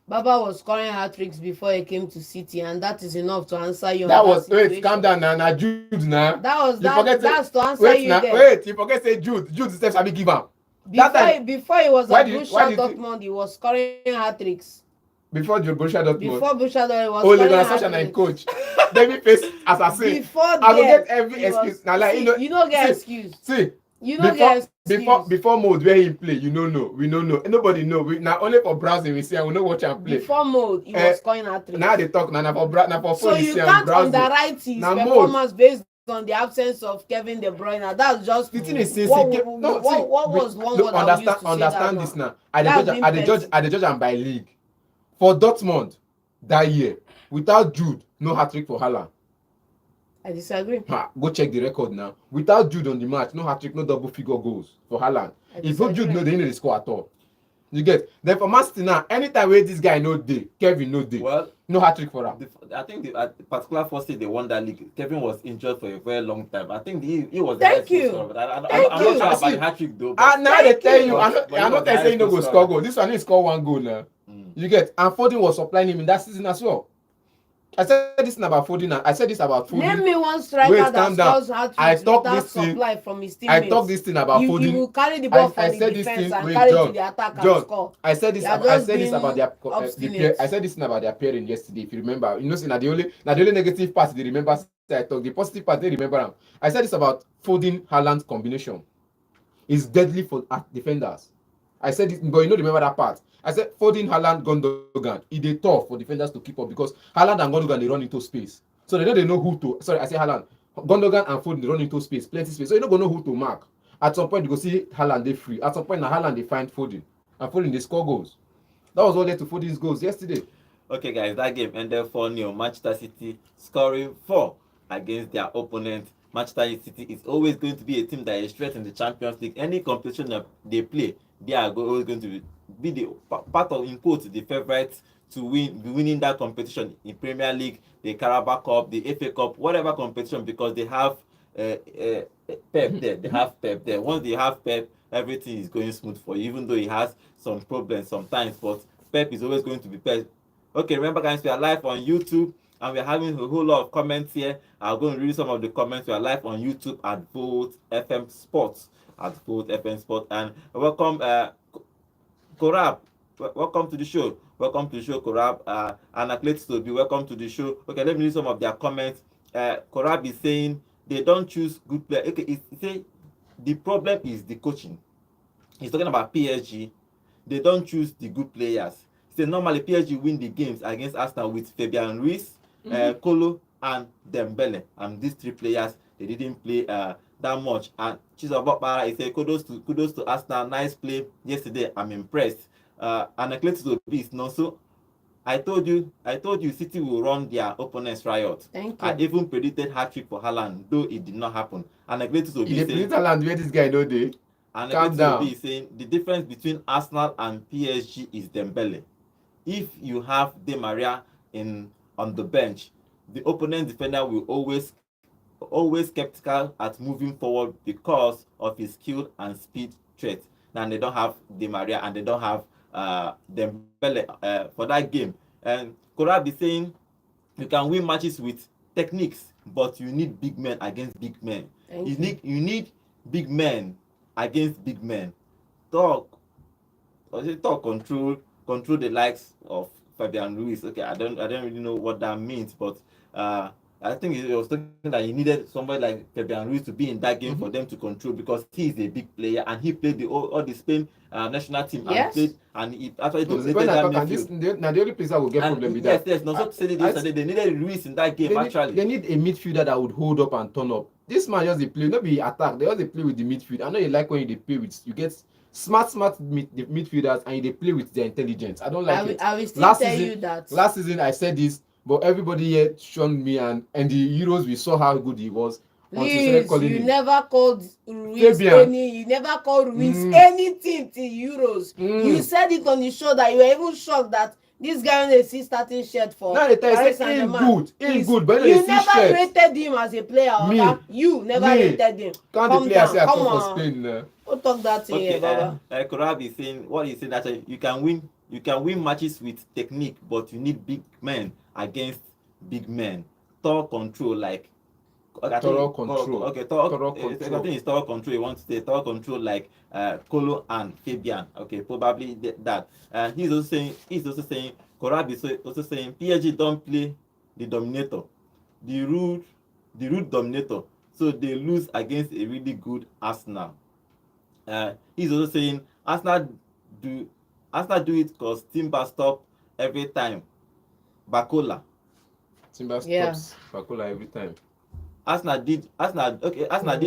[SPEAKER 3] Baba was scoring hat tricks before he came to City, and that is enough to answer you.
[SPEAKER 2] That was wait, calm down now, Jude now.
[SPEAKER 3] That's to answer
[SPEAKER 2] wait,
[SPEAKER 3] you.
[SPEAKER 2] Now,
[SPEAKER 3] there.
[SPEAKER 2] wait, you forget say Jude steps I be give him.
[SPEAKER 3] Before he was at Borussia
[SPEAKER 2] Dortmund,
[SPEAKER 3] Dortmund, he was scoring hat tricks.
[SPEAKER 2] Before Borussia Dortmund.
[SPEAKER 3] Before Borussia Dortmund, he was
[SPEAKER 2] scoring
[SPEAKER 3] hat
[SPEAKER 2] hat
[SPEAKER 3] tricks.
[SPEAKER 2] and coach. Babyface assassin.
[SPEAKER 3] Before
[SPEAKER 2] I will get every excuse. Now, like
[SPEAKER 3] you don't get excuse.
[SPEAKER 2] See.
[SPEAKER 3] You don't get excuse.
[SPEAKER 2] Before mode where he play, you don't know. We don't know. Nobody know. We now only for browsing we see. I will not watch and play.
[SPEAKER 3] Before mode, he was scoring hat tricks.
[SPEAKER 2] Now they talk now for phone.
[SPEAKER 3] So you can't underwrite his performance based on the absence of Kevin De Bruyne. That's just
[SPEAKER 2] the thing is since
[SPEAKER 3] what was one word I used to say
[SPEAKER 2] understand this now. I the judge am by league. For Dortmund that year, without Jude, no hat trick for Haaland.
[SPEAKER 3] I disagree.
[SPEAKER 2] Go check the record now. Without Jude on the match, no hat trick, no double figure goals for Haaland. If no Jude, no, they didn't score at all. You get. Then for Man City now, anytime where this guy no day, Kevin no day.
[SPEAKER 1] Well,
[SPEAKER 2] no hat trick for him.
[SPEAKER 1] I think the particular first day they won that league, Kevin was injured for a very long time. I think he was.
[SPEAKER 3] Thank you.
[SPEAKER 1] But I'm not sure about the hat trick though.
[SPEAKER 2] Now they tell you, I'm not saying he no go score goal. This one he score one goal now. You get. And Foden was supplying him in that season as well. I said this thing about Foden. I said this about Foden.
[SPEAKER 3] Name me one striker
[SPEAKER 2] Wait,
[SPEAKER 3] that
[SPEAKER 2] calm down.
[SPEAKER 3] scores hat
[SPEAKER 2] I
[SPEAKER 3] tricks
[SPEAKER 2] talk
[SPEAKER 3] without
[SPEAKER 2] this thing.
[SPEAKER 3] supply from his
[SPEAKER 2] I
[SPEAKER 3] teammates.
[SPEAKER 2] talk this thing about
[SPEAKER 3] He
[SPEAKER 2] Foden.
[SPEAKER 3] will carry the ball from
[SPEAKER 2] I
[SPEAKER 3] the
[SPEAKER 2] said this
[SPEAKER 3] defense
[SPEAKER 2] thing.
[SPEAKER 3] and
[SPEAKER 2] Wait,
[SPEAKER 3] carry
[SPEAKER 2] John.
[SPEAKER 3] to the attack and
[SPEAKER 2] John.
[SPEAKER 3] score.
[SPEAKER 2] I said this.
[SPEAKER 3] You are
[SPEAKER 2] I
[SPEAKER 3] just
[SPEAKER 2] said this about
[SPEAKER 3] being
[SPEAKER 2] their
[SPEAKER 3] obstinate.
[SPEAKER 2] I said this thing about their pairing yesterday. If you remember, you know, say the only negative part they remember. I talk the positive part they remember. Them. I said this about Foden Haaland combination. It's deadly for defenders. I said it, but you know, remember that part. I said Foden, Haaland, Gundogan. It is tough for defenders to keep up because Haaland and Gundogan they run into space. So they know who to. Sorry, I say Haaland, Gundogan and Foden they run into space, plenty space. So you don't gonna know who to mark. At some point you go see Haaland they free. At some point now Haaland they find Foden, and Foden they score goals. That was what led to Foden's goals yesterday.
[SPEAKER 1] Okay, guys, that game ended 4-0. Manchester City scoring 4 against their opponent. Manchester City is always going to be a team that is straight in the Champions League. Any competition that they play, they are always going to be the part of, in quotes, the favourites to be winning that competition in Premier League, the Carabao Cup, the FA Cup, whatever competition, because they have Pep there. They have Pep there. Once they have Pep, everything is going smooth for you, even though he has some problems sometimes, but Pep is always going to be Pep. Okay, remember guys, we are live on YouTube and we're having a whole lot of comments here. I'm going to read some of the comments. We are live on YouTube at Volt FM Sports. And welcome, Korab. Welcome to the show. Welcome to the show, Korab. And Athletes to be welcome to the show. Okay, let me read some of their comments. Korab is saying they don't choose good players. Okay, he say the problem is the coaching. He's talking about PSG. They don't choose the good players. So normally PSG win the games against Arsenal with Fabian Ruiz, Kolo, and Dembele. And these 3 players, they didn't play that much. And Chizabokbara, he said, kudos to Arsenal. Nice play yesterday. I'm impressed. And Atletico is not so. I told you, City will run their opponents riot.
[SPEAKER 3] Thank you.
[SPEAKER 1] I even predicted hat-trick for Haaland, though it did not happen. And Atletico
[SPEAKER 2] If they predict Haaland where this guy know they.
[SPEAKER 1] And
[SPEAKER 2] Calm down.
[SPEAKER 1] Be saying the difference between Arsenal and PSG is Dembele. If you have Di Maria on the bench, the opponent defender will always skeptical at moving forward because of his skill and speed threat. Now they don't have Di Maria and they don't have Dembele for that game. And Korab is saying you can win matches with techniques, but you need big men against big men. You need big men against big men. Talk control the likes of Fabian Ruiz. Okay, I don't really know what that means, but I think it was thinking that he needed somebody like Fabian Ruiz to be in that game for them to control, because he is a big player and he played all the Spain national team.
[SPEAKER 3] Yes.
[SPEAKER 1] and he actually dominated
[SPEAKER 2] When I
[SPEAKER 1] that
[SPEAKER 2] talk, and
[SPEAKER 1] midfield.
[SPEAKER 2] now the only place I will get problem with that.
[SPEAKER 1] Yes. No, so say this, they needed Ruiz in that game actually.
[SPEAKER 2] They need a midfielder that would hold up and turn up. This man just they play, not be attack. They just play with the midfield. I know you like when they play with, you get smart midfielders and they play with their intelligence. I don't like it.
[SPEAKER 3] I will still tell you that.
[SPEAKER 2] Last season I said this, but everybody here shunned me, and the Euros we saw how good he was.
[SPEAKER 3] Please, you never called Ruiz anything till Euros. You said it on the show that you were even shocked that this guy on the see starting shirt for
[SPEAKER 2] Paris Saint-Germain. He's good, but
[SPEAKER 3] you never rated him as a player. You never rated him.
[SPEAKER 2] Come down, come on. Spain,
[SPEAKER 3] Don't talk that thing here, Baba.
[SPEAKER 1] Korab is saying what he's saying, that you can win matches with technique, but you need big men against big men. Thorough control, like
[SPEAKER 2] thorough control.
[SPEAKER 1] Okay, thorough control. I think it's thorough control. You want to say thorough control like Kolo and Fabian. Okay, probably that. He's also saying Korab is also saying PSG don't play the dominator, the rude dominator, so they lose against a really good Arsenal. He's also saying Arsenal do it because Timber stop every time. Bakola.
[SPEAKER 2] Timber stops Bakola every time.
[SPEAKER 1] Arsenal did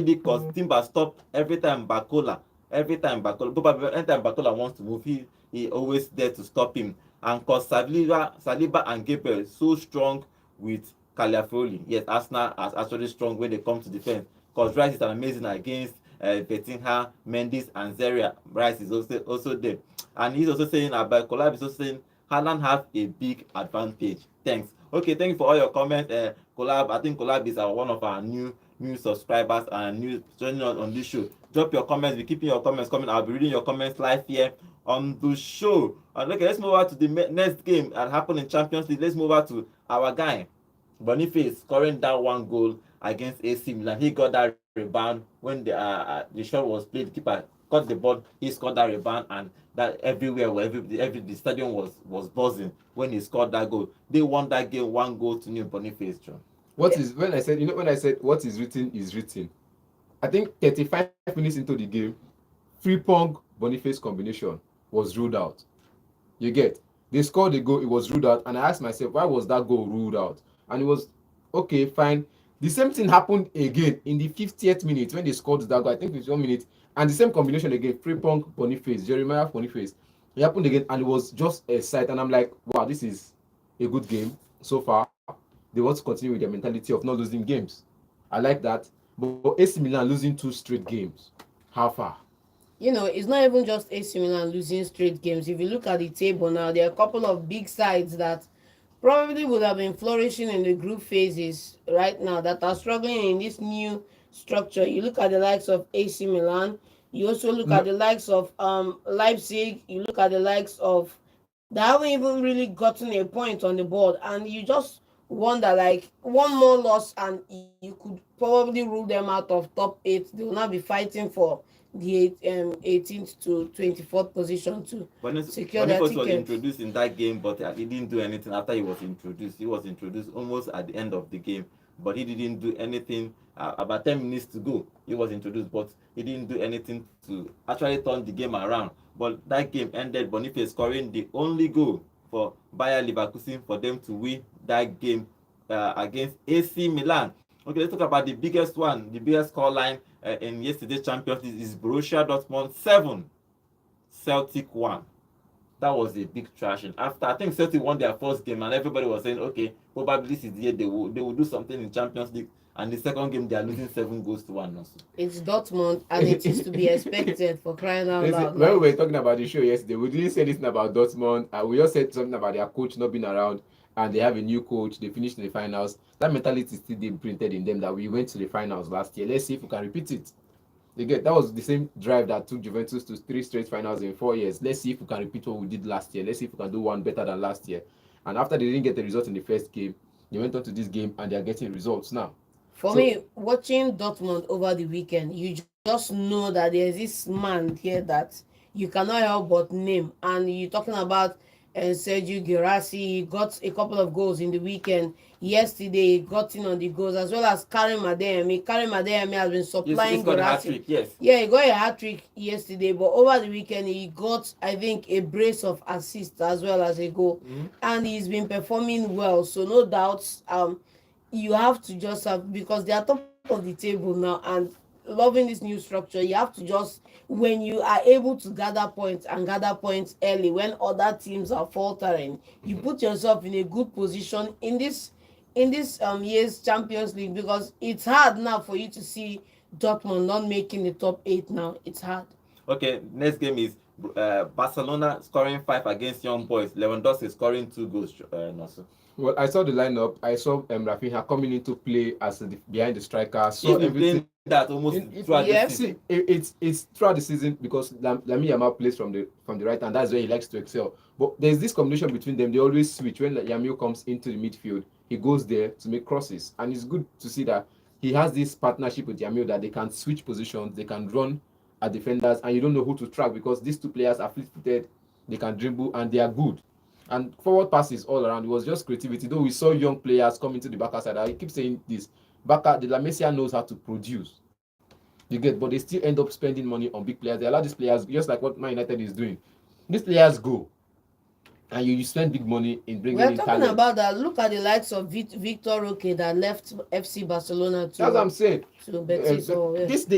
[SPEAKER 1] it because Timber stopped every time Bakola. Probably anytime Bakola wants to move, he always there to stop him. And because Saliba and Gabriel so strong with Calafiori. Yes, Arsenal is actually strong when they come to defense. Because Rice is amazing against Betinha, Mendes, and Zeria. Rice is also there. And he's also saying about Collab is also saying Haaland have a big advantage. Thanks. Okay, thank you for all your comments. Collab, I think Collab is one of our new subscribers and new joining us on this show. Drop your comments. We're keeping your comments coming. I'll be reading your comments live here on the show. And okay, let's move over to the next game that happened in Champions League. Let's move over to our guy, Boniface scoring that one goal against AC Milan. He got that rebound when the shot was played. Keeper caught the ball. He scored that rebound, and that everywhere, where every the stadium was buzzing when he scored that goal. They won that game 1 goal to nil. Boniface, John.
[SPEAKER 2] What is when I said, when I said what is written is written. I think 35 minutes into the game, Frimpong Boniface combination was ruled out. You get, they scored a goal, it was ruled out, and I asked myself, why was that goal ruled out? And it was okay, fine. The same thing happened again in the 50th minute when they scored that goal. I think 51 minutes, and the same combination again, Frimpong Boniface, Jeremiah Boniface. It happened again, and it was just a sight. And I'm like, wow, this is a good game so far. They want to continue with their mentality of not losing games. I like that. But AC Milan losing 2 straight games. How far?
[SPEAKER 3] It's not even just AC Milan losing straight games. If you look at the table now, there are a couple of big sides that probably would have been flourishing in the group phases right now that are struggling in this new structure. You look at the likes of AC Milan. You also look at the likes of Leipzig. You look at the likes of, they haven't even really gotten a point on the board, and you just wonder, like, one more loss and you could probably rule them out of top 8. They will now be fighting for the 18th to 24th position to secure their
[SPEAKER 1] Boniface was
[SPEAKER 3] tickets.
[SPEAKER 1] introduced in that game, but he didn't do anything after he was introduced. He was introduced almost at the end of the game, but he didn't do anything. About 10 minutes to go, he was introduced, but he didn't do anything to actually turn the game around. But that game ended Boniface scoring the only goal for Bayer Leverkusen for them to win that game against AC Milan. Okay, let's talk about the biggest one, the biggest scoreline in yesterday's Champions League is Borussia Dortmund 7, Celtic 1. That was a big thrashing. After, I think Celtic won their first game, and everybody was saying, okay, probably this is the year they will do something in Champions League. And the second game, they are losing 7 goals to 1 also.
[SPEAKER 3] It's Dortmund, and it is to be expected, for crying out loud.
[SPEAKER 2] When we were talking about the show yesterday, we didn't say anything about Dortmund. We just said something about their coach not being around, and they have a new coach. They finished in the finals. That mentality is still imprinted in them that we went to the finals last year. Let's see if we can repeat it. That was the same drive that took Juventus to 3 straight finals in 4 years. Let's see if we can repeat what we did last year. Let's see if we can do one better than last year. And after they didn't get the result in the first game, they went on to this game and they are getting results now.
[SPEAKER 3] For me, watching Dortmund over the weekend, you just know that there's this man here that you cannot help but name. And you're talking about Sergio Guirassy. He got a couple of goals in the weekend. Yesterday, he got in on the goals, as well as Karim Adeyemi. Karim Adeyemi has been supplying
[SPEAKER 1] Guirassy. Yes.
[SPEAKER 3] Yeah, he got a hat-trick yesterday, but over the weekend, he got, I think, a brace of assists as well as a goal. Mm-hmm. And he's been performing well, so no doubts. You have to just have, because they are top of the table now and loving this new structure, you have to just, when you are able to gather points early when other teams are faltering, you put yourself in a good position in this year's Champions League, because it's hard now for you to see Dortmund not making the top 8 now. It's hard.
[SPEAKER 1] Okay, next game is Barcelona scoring 5 against Young Boys. Lewandowski scoring 2 goals.
[SPEAKER 2] Well, I saw the lineup. I saw Rafinha coming into play as behind the striker.
[SPEAKER 1] So everything that almost throughout the season.
[SPEAKER 2] It's throughout the season, because Lamine Yamal plays from the right, and that's where he likes to excel. But there's this combination between them. They always switch. When Yamal comes into the midfield, he goes there to make crosses, and it's good to see that he has this partnership with Yamal, that they can switch positions, they can run at defenders, and you don't know who to track, because these two players are fleet-footed, they can dribble, and they are good. And forward passes all around. It was just creativity. Though we saw young players come into the Barca side. I keep saying this. Barca, the La Masia knows how to produce. But they still end up spending money on big players. They allow these players, just like what Man United is doing. These players go, and you spend big money in bringing in talent.
[SPEAKER 3] We're talking about that. Look at the likes of Victor Roque that left FC Barcelona to.
[SPEAKER 2] That's what I'm saying.
[SPEAKER 3] To Betis.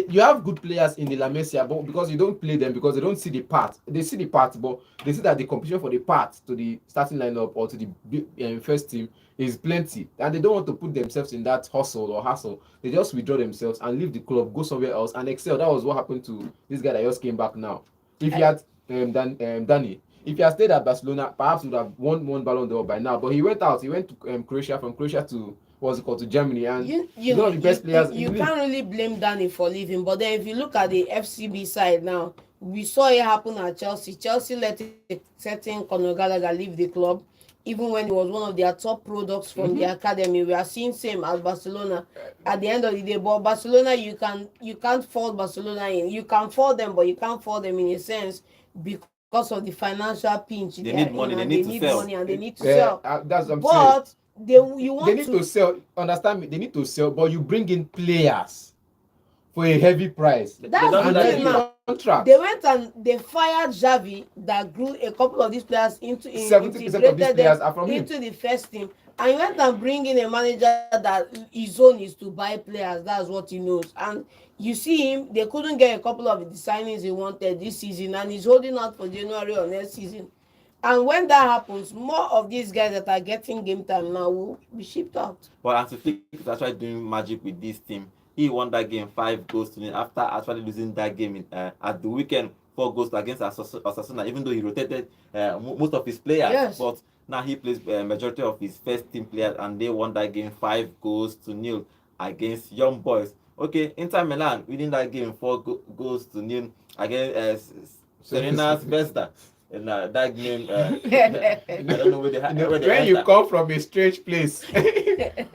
[SPEAKER 2] You have good players in the La Masia, but because you don't play them, because they don't see the part. They see the part, but they see that the competition for the part to the starting lineup or to the first team is plenty, and they don't want to put themselves in that hustle or hassle. They just withdraw themselves and leave the club, go somewhere else, and excel. That was what happened to this guy that just came back now. If you had Danny. If he had stayed at Barcelona, perhaps he would have won one Ballon d'Or by now. But he went out. He went to Croatia. From Croatia to to Germany, and you know, the best players.
[SPEAKER 3] You can't really blame Danny for leaving. But then, if you look at the FCB side now, we saw it happen at Chelsea. Chelsea let a certain Conor Gallagher leave the club. even when he was one of their top products from the academy. We are seeing same as Barcelona at the end of the day. But Barcelona, you can't fault Barcelona in. You can fault them, but you can't fault them in a sense because of the financial pinch
[SPEAKER 1] They
[SPEAKER 3] are
[SPEAKER 1] need
[SPEAKER 3] in,
[SPEAKER 1] money, they
[SPEAKER 3] and
[SPEAKER 1] need
[SPEAKER 3] they
[SPEAKER 1] to
[SPEAKER 3] need
[SPEAKER 1] sell.
[SPEAKER 3] money and they need to sell.
[SPEAKER 2] That's what I'm saying.
[SPEAKER 3] But you
[SPEAKER 2] They
[SPEAKER 3] want
[SPEAKER 2] need to sell. Understand me? They need to sell, but you bring in players for a heavy price.
[SPEAKER 1] They
[SPEAKER 3] That's
[SPEAKER 1] don't
[SPEAKER 3] the
[SPEAKER 1] do that
[SPEAKER 3] thing
[SPEAKER 1] again.
[SPEAKER 3] now.
[SPEAKER 2] Contract.
[SPEAKER 3] They went and they fired Xavi that grew a couple of these players
[SPEAKER 2] 70% of these
[SPEAKER 3] integrated
[SPEAKER 2] players
[SPEAKER 3] them
[SPEAKER 2] are from him.
[SPEAKER 3] into the first team. And he went and bring in a manager that his own is to buy players. That's what he knows. And you see him, they couldn't get a couple of the signings he wanted this season, and he's holding out for January or next season. And when that happens, more of these guys that are getting game time now will be shipped out.
[SPEAKER 1] But Hansi Flick is actually doing magic with this team. He won that game 5-0 after actually losing that game at the weekend 4 goals against Osasuna, even though he rotated most of his players.
[SPEAKER 3] Yes.
[SPEAKER 1] But now he plays majority of his first team players, and they won that game 5-0 against Young Boys. Okay, Inter Milan winning that game 4-0 against Serena Zvezda. And that game, I don't know where they
[SPEAKER 2] when you come from a strange place,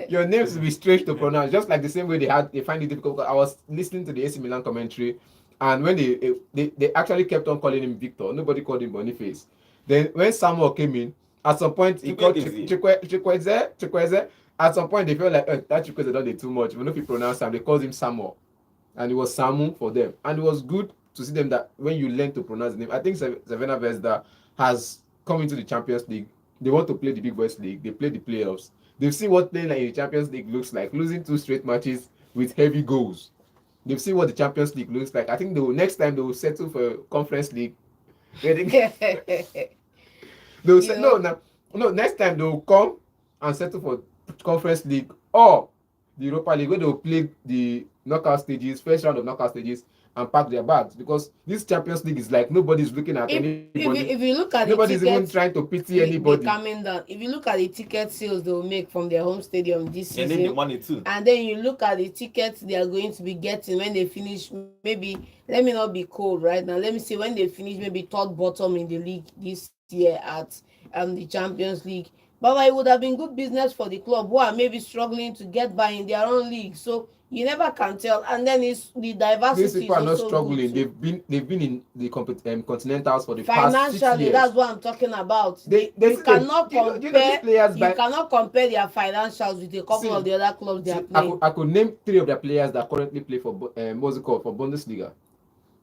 [SPEAKER 2] your names will be strange to pronounce. Just like the same way they find it difficult. I was listening to the AC Milan commentary, and when they actually kept on calling him Victor, nobody called him Boniface. Then when Samuel came in, at some point he called Chikweze. At some point they felt like that Chikweze done it too much. But if you pronounce him, they called him Samuel, and it was Samu for them, and it was good to see them that when you learn to pronounce the name. I think Crvena Zvezda has come into the Champions League. They want to play the Big Boys League. They play the playoffs. They've seen what playing like in the Champions League looks like, losing 2 straight matches with heavy goals. They've seen what the Champions League looks like. I think next time they will settle for Conference League. Next time they will come and settle for Conference League or the Europa League, where they will play the knockout stages, first round of knockout stages, and pack their bags, because this Champions League is like nobody's looking at anybody.
[SPEAKER 3] If you look at
[SPEAKER 2] nobody's
[SPEAKER 3] the
[SPEAKER 2] even trying to pity anybody.
[SPEAKER 3] Coming down. If you look at the ticket sales they will make from their home stadium this
[SPEAKER 1] They
[SPEAKER 3] season,
[SPEAKER 1] need the money too.
[SPEAKER 3] and then you look at the tickets they are going to be getting when they finish, maybe, let me not be cold right now, let me say when they finish maybe third bottom in the league this year at the Champions League. But it would have been good business for the club who are maybe struggling to get by in their own league. So you never can tell. And then it's the diversity.
[SPEAKER 2] These people are not
[SPEAKER 3] also
[SPEAKER 2] struggling.
[SPEAKER 3] good.
[SPEAKER 2] They've been in the continentals for the past 6
[SPEAKER 3] Financially,
[SPEAKER 2] years.
[SPEAKER 3] that's what I'm talking about.
[SPEAKER 2] They
[SPEAKER 3] You cannot compare. You
[SPEAKER 2] by,
[SPEAKER 3] cannot compare their financials with a couple of the other clubs they are playing.
[SPEAKER 2] I could name 3 of their players that currently play for for Bundesliga,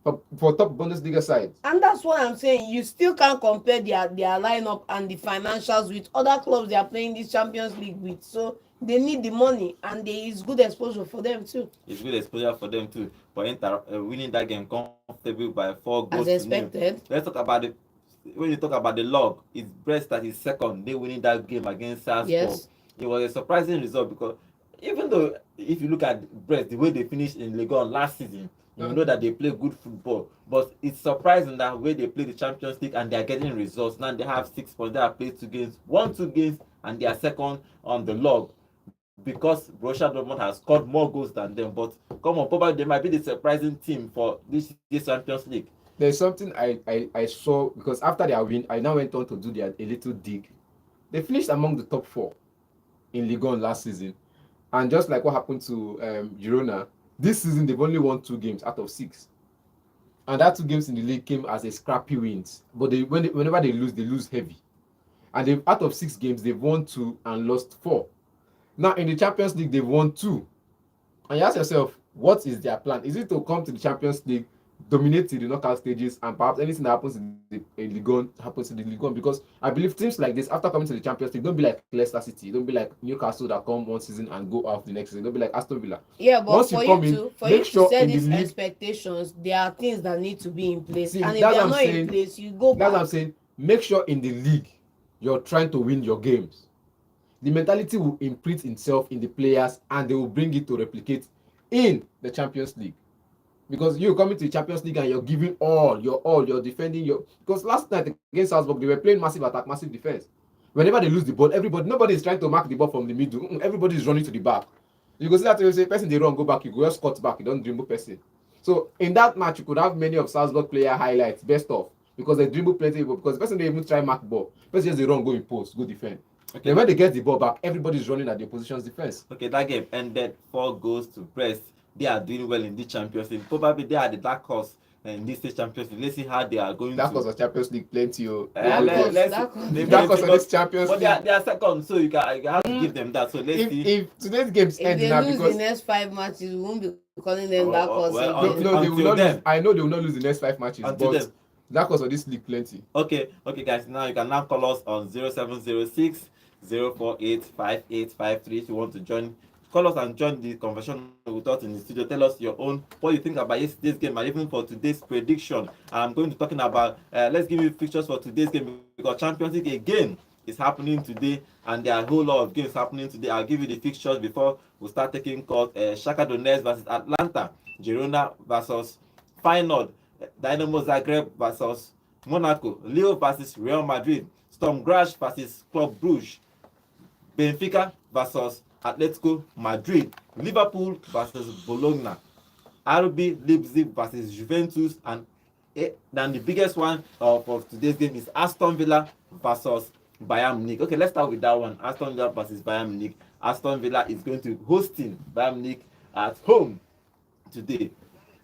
[SPEAKER 2] for top Bundesliga sides.
[SPEAKER 3] And that's what I'm saying. You still can't compare their lineup and the financials with other clubs they are playing this Champions League with. So they need the money, and there is good exposure for them too.
[SPEAKER 1] It's good exposure for them too. But Inter winning that game comfortably by 4 goals.
[SPEAKER 3] As expected.
[SPEAKER 1] Let's talk about when you talk about the log, it's Brest that is second. They winning that game against Salzburg.
[SPEAKER 3] Yes.
[SPEAKER 1] It was a surprising result, because even though if you look at Brest, the way they finished in Ligue 1 last season, you know that they play good football. But it's surprising that way they play the Champions League and they are getting results. Now they have 6 points. They have played 2 games, won 2 games, and they are second on the log, because Borussia Dortmund has scored more goals than them. But come on, probably they might be the surprising team for this Champions League.
[SPEAKER 2] There's something I saw, because after their win, I now went on to do a little dig. They finished among the top 4 in Ligue 1 last season. And just like what happened to Girona, this season they've only won 2 games out of 6. And that 2 games in the league came as a scrappy wins. But whenever they lose heavy. And out of 6 games, they've won 2 and lost 4. Now in the Champions League, they've won 2. And you ask yourself, what is their plan? Is it to come to the Champions League, dominate the knockout stages, and perhaps anything that happens in Ligue 1 happens in the Ligue 1? Because I believe teams like this, after coming to the Champions League, don't be like Leicester City, don't be like Newcastle that come one season and go off the next season, don't be like Aston Villa.
[SPEAKER 3] Yeah, but
[SPEAKER 2] Once
[SPEAKER 3] for
[SPEAKER 2] you come
[SPEAKER 3] you
[SPEAKER 2] in,
[SPEAKER 3] to
[SPEAKER 2] make sure
[SPEAKER 3] set
[SPEAKER 2] in the
[SPEAKER 3] these
[SPEAKER 2] league-
[SPEAKER 3] expectations, there are things that need to be in place.
[SPEAKER 2] See,
[SPEAKER 3] And if they
[SPEAKER 2] that's
[SPEAKER 3] are
[SPEAKER 2] what I'm
[SPEAKER 3] not
[SPEAKER 2] saying.
[SPEAKER 3] in place, you go
[SPEAKER 2] That's what
[SPEAKER 3] back.
[SPEAKER 2] I'm saying. Make sure in the league, you're trying to win your games. The mentality will imprint itself in the players, and they will bring it to replicate in the Champions League. Because you're coming to the Champions League and you're giving you're defending because last night against Salzburg, they were playing massive attack, massive defense. Whenever they lose the ball, nobody is trying to mark the ball from the middle. Everybody is running to the back. You go see that, you say person they run, go back, you go just cut back, you don't dribble person. So in that match, you could have many of Salzburg player highlights, best of. because they dribble plenty, because the person they even try mark ball. Person just they run, go in post, go defend.
[SPEAKER 1] Okay.
[SPEAKER 2] Then when they get the ball back, everybody's running at the opposition's defense.
[SPEAKER 1] Okay, that game ended 4 goals to Brest. They are doing well in the Champions League. Probably they are the dark horse in this state Champions League. Let's see how they are going
[SPEAKER 2] That
[SPEAKER 1] to.
[SPEAKER 2] was a Champions League plenty.
[SPEAKER 3] That
[SPEAKER 2] was this Champions
[SPEAKER 1] But
[SPEAKER 2] League.
[SPEAKER 1] they are second, so you have to give them that. So let's see.
[SPEAKER 2] If today's games
[SPEAKER 3] If
[SPEAKER 2] end
[SPEAKER 3] they
[SPEAKER 2] now,
[SPEAKER 3] lose
[SPEAKER 2] because
[SPEAKER 3] the next 5 matches, we won't be calling them that
[SPEAKER 1] Oh,
[SPEAKER 3] cause
[SPEAKER 1] well,
[SPEAKER 3] again.
[SPEAKER 2] no, they will
[SPEAKER 1] Until
[SPEAKER 2] not
[SPEAKER 1] then.
[SPEAKER 2] lose. I know they will not lose the next 5 matches,
[SPEAKER 1] Until
[SPEAKER 2] but
[SPEAKER 1] then.
[SPEAKER 2] that was on this league plenty.
[SPEAKER 1] Okay, guys. Now you can now call us on 0706 048 5853 if you want to join. Call us and join the conversation with us in the studio. Tell us your own what you think about yesterday's game and even for today's prediction. I'm going to be talking about. Let's give you fixtures for today's game because Champions League again is happening today, and there are a whole lot of games happening today. I'll give you the fixtures before we start taking calls. Shakhtar Donetsk versus Atlanta, Girona versus Feyenoord, Dynamo Zagreb versus Monaco, Lille versus Real Madrid, Sturm Graz versus Club Brugge, Benfica versus Atletico Madrid, Liverpool versus Bologna, RB Leipzig versus Juventus, and then the biggest one of today's game is Aston Villa versus Bayern Munich. Okay, let's start with that one. Aston Villa versus Bayern Munich. Aston Villa is going to hosting Bayern Munich at home today.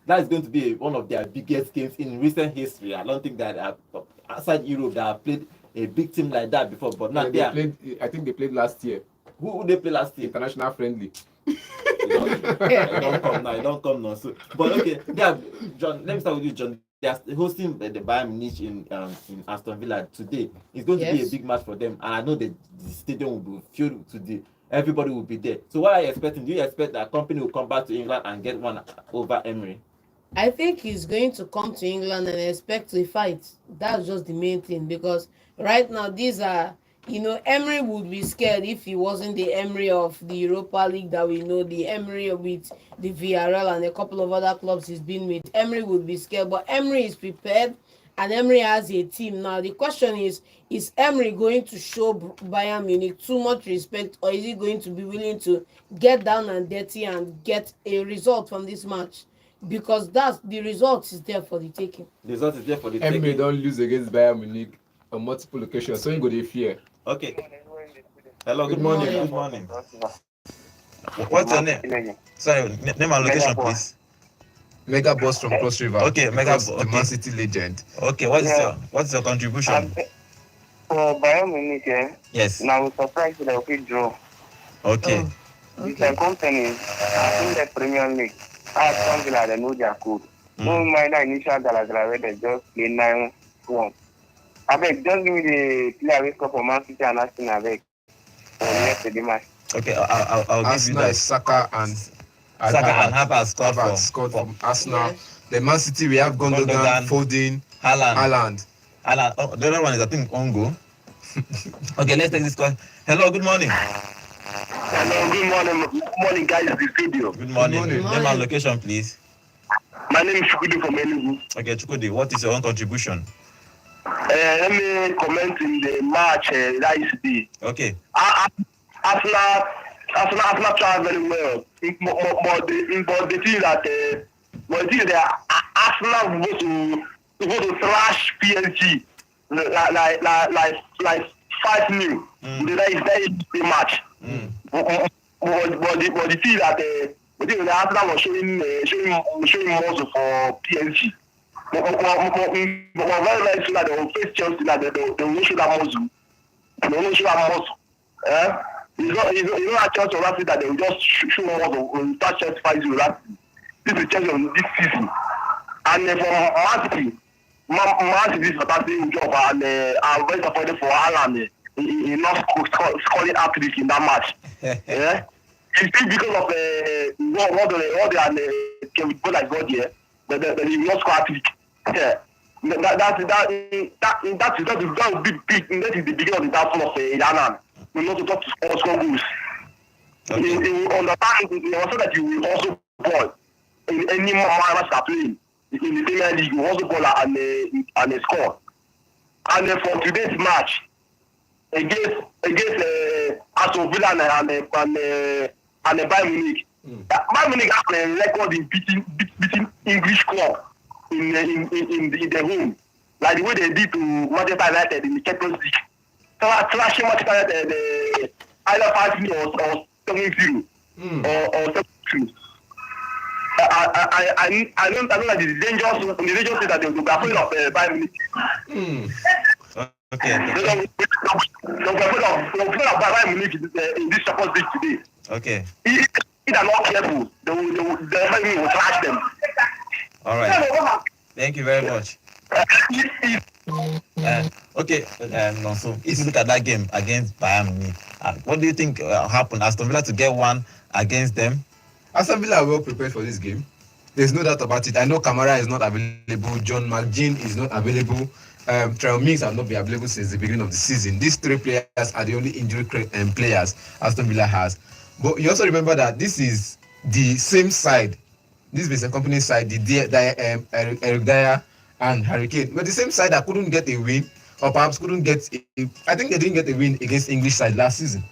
[SPEAKER 1] That is going to be one of their biggest games in recent history. I don't think that outside Europe they have played a big team like that before, but now
[SPEAKER 2] they played. I think they played last year.
[SPEAKER 1] Who they play last year?
[SPEAKER 2] International friendly.
[SPEAKER 1] It don't come now. So, but okay, yeah, John. Let me start with you, John. They are hosting the Bayern Munich in Aston Villa today. It's going to be a big match for them, and I know that the stadium will be filled today. Everybody will be there. So, what are you expecting? Do you expect that company will come back to England and get one over Emery?
[SPEAKER 3] I think he's going to come to England and expect a fight. That's just the main thing, because right now these are, Emery would be scared if he wasn't the Emery of the Europa League that we know, the Emery with the Villarreal and a couple of other clubs he's been with. Emery would be scared, but Emery is prepared and Emery has a team. Now the question is Emery going to show Bayern Munich too much respect, or is he going to be willing to get down and dirty and get a result from this match? Because the result is there for the taking.
[SPEAKER 1] The result is there for the
[SPEAKER 2] Emery
[SPEAKER 1] taking.
[SPEAKER 2] don't lose against Bayern Munich on multiple occasions, so he go dey fear.
[SPEAKER 1] Okay. Hello. Good
[SPEAKER 3] morning.
[SPEAKER 1] morning. Good morning.
[SPEAKER 4] What's your name? Sorry, name and location, please.
[SPEAKER 2] Mega boss from Cross River.
[SPEAKER 4] Okay, Mega
[SPEAKER 2] Cross,
[SPEAKER 4] Boss,
[SPEAKER 2] the
[SPEAKER 4] okay.
[SPEAKER 2] Man City legend.
[SPEAKER 4] Okay, what's your contribution?
[SPEAKER 5] For Bayern Munich,
[SPEAKER 4] Yes.
[SPEAKER 5] now we're surprised that we draw.
[SPEAKER 4] Okay.
[SPEAKER 5] It's a company in the Premier League. Aston Villa, they know their code. No mind the initial Galatasaray where they just play 9-1. I beg, just give me the player we score for Man City and Arsenal, I beg. For yesterday match.
[SPEAKER 4] Okay, I'll give you
[SPEAKER 2] Arsenal,
[SPEAKER 4] that.
[SPEAKER 2] Saka and
[SPEAKER 4] Harvard scored
[SPEAKER 2] Harvard
[SPEAKER 4] for
[SPEAKER 2] scored from Arsenal.
[SPEAKER 3] Yes.
[SPEAKER 2] The Man City, we have Gundogan, Foden,
[SPEAKER 4] Haaland.
[SPEAKER 2] Haaland.
[SPEAKER 4] Oh, the other one is I think Ongo. Okay, let's take this call. Hello, good morning.
[SPEAKER 5] Hello, good morning. Good morning, guys, in the studio.
[SPEAKER 4] Good morning.
[SPEAKER 2] Good
[SPEAKER 4] Name and location, please.
[SPEAKER 5] My name is Chukwudi from Enugu.
[SPEAKER 4] Okay, Chukwudi, what is your own contribution?
[SPEAKER 5] Let me comment in the match that is the
[SPEAKER 4] Okay.
[SPEAKER 5] Arsenal tried very well. But the thing that Arsenal supposed to thrash PSG like 5-0. That is the match. But the thing that Arsenal was showing muscle for PSG. But very very soon that they will face Chelsea, that they will show that muscle. They will show that muscle. It's not Chelsea or that that they will just show muscle and start Chelsea 5-0. This is Chelsea of this season. And for Man City is a fantastic job, and I'm very disappointed for Haaland. He not scoring hat-trick in that match. Yeah. It's still because of what they Kevin Bola got here, but he not score hat-trick. Yeah. That would be big. That is the beginning of the downfall of Haaland. We not to talk to score goals.
[SPEAKER 4] Okay.
[SPEAKER 5] On the time, you also that you will also ball in any match that playing in the Premier League. You also ball and a score. And for today's match against Aston Villa and Bayern Munich, Bayern Munich have a record in beating English club in the home. like the way they did to Manchester United in the Champions League. Thrashing Manchester United either 5-0 or 7-0 or 7-2. I don't like the dangerous thing that they will be afraid of Bayern Munich.
[SPEAKER 4] Okay.
[SPEAKER 5] They're afraid of Bayern Munich in this Champions League today.
[SPEAKER 4] Okay.
[SPEAKER 5] If they're not careful, the enemy will trash them.
[SPEAKER 4] All right. Thank you very much. Okay, so if you look at that game against Bayern Munich, what do you think happened? Aston Villa to get one against them?
[SPEAKER 2] Aston Villa are well prepared for this game. There's no doubt about it. I know Kamara is not available. John McGinn is not available. Traore Mings have not been available since the beginning of the season. These three players are the only injured players Aston Villa has. But you also remember that this is the same side. This is the company side, Eric Dyer and Harry Kane. But the same side that couldn't get a win, or perhaps couldn't get I think they didn't get a win against English side last season.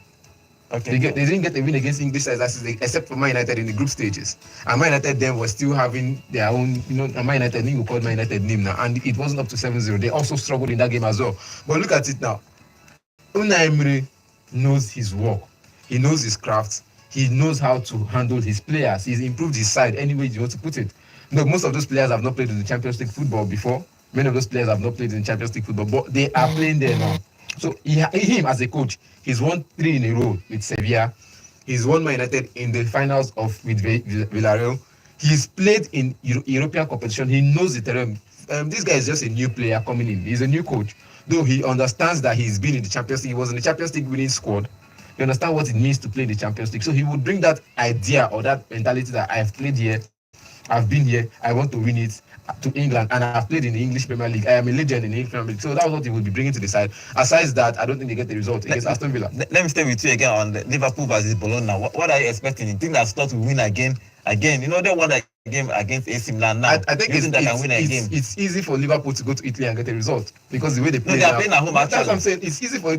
[SPEAKER 2] Okay. They didn't get a win against English side last season, except for Man United in the group stages. And Man United then was still having their own, Man United, we call Man United name now, and it wasn't up to 7-0. They also struggled in that game as well. But look at it now. Unai Emery knows his work. He knows his craft. He knows how to handle his players. He's improved his side any way you want to put it. Most of those players have not played in the Champions League football before. Many of those players have not played in Champions League football, but they are playing there now. So him as a coach, he's won 3 in a row with Sevilla. He's won Man United in the finals with Villarreal. He's played in European competition. He knows the terrain. This guy is just a new player coming in. He's a new coach. Though he understands that he's been in the Champions League. He was in the Champions League winning squad. He understands what it means to play in the Champions League. So he would bring that idea or that mentality that I've played here, I've been here, I want to win it to England, and I've played in the English Premier League. I am a legend in the English Premier League. So that was what he would be bringing to the side. Aside that, I don't think they get the result against Aston Villa.
[SPEAKER 4] Let me stay with you again on the Liverpool versus Bologna. What are you expecting? You think that Slot will win again? They won that game against AC Milan now.
[SPEAKER 2] I think it's easy for Liverpool to go to Italy and get a result because the way they play.
[SPEAKER 4] No, they are playing at home.
[SPEAKER 2] That's what I'm saying. It's easy for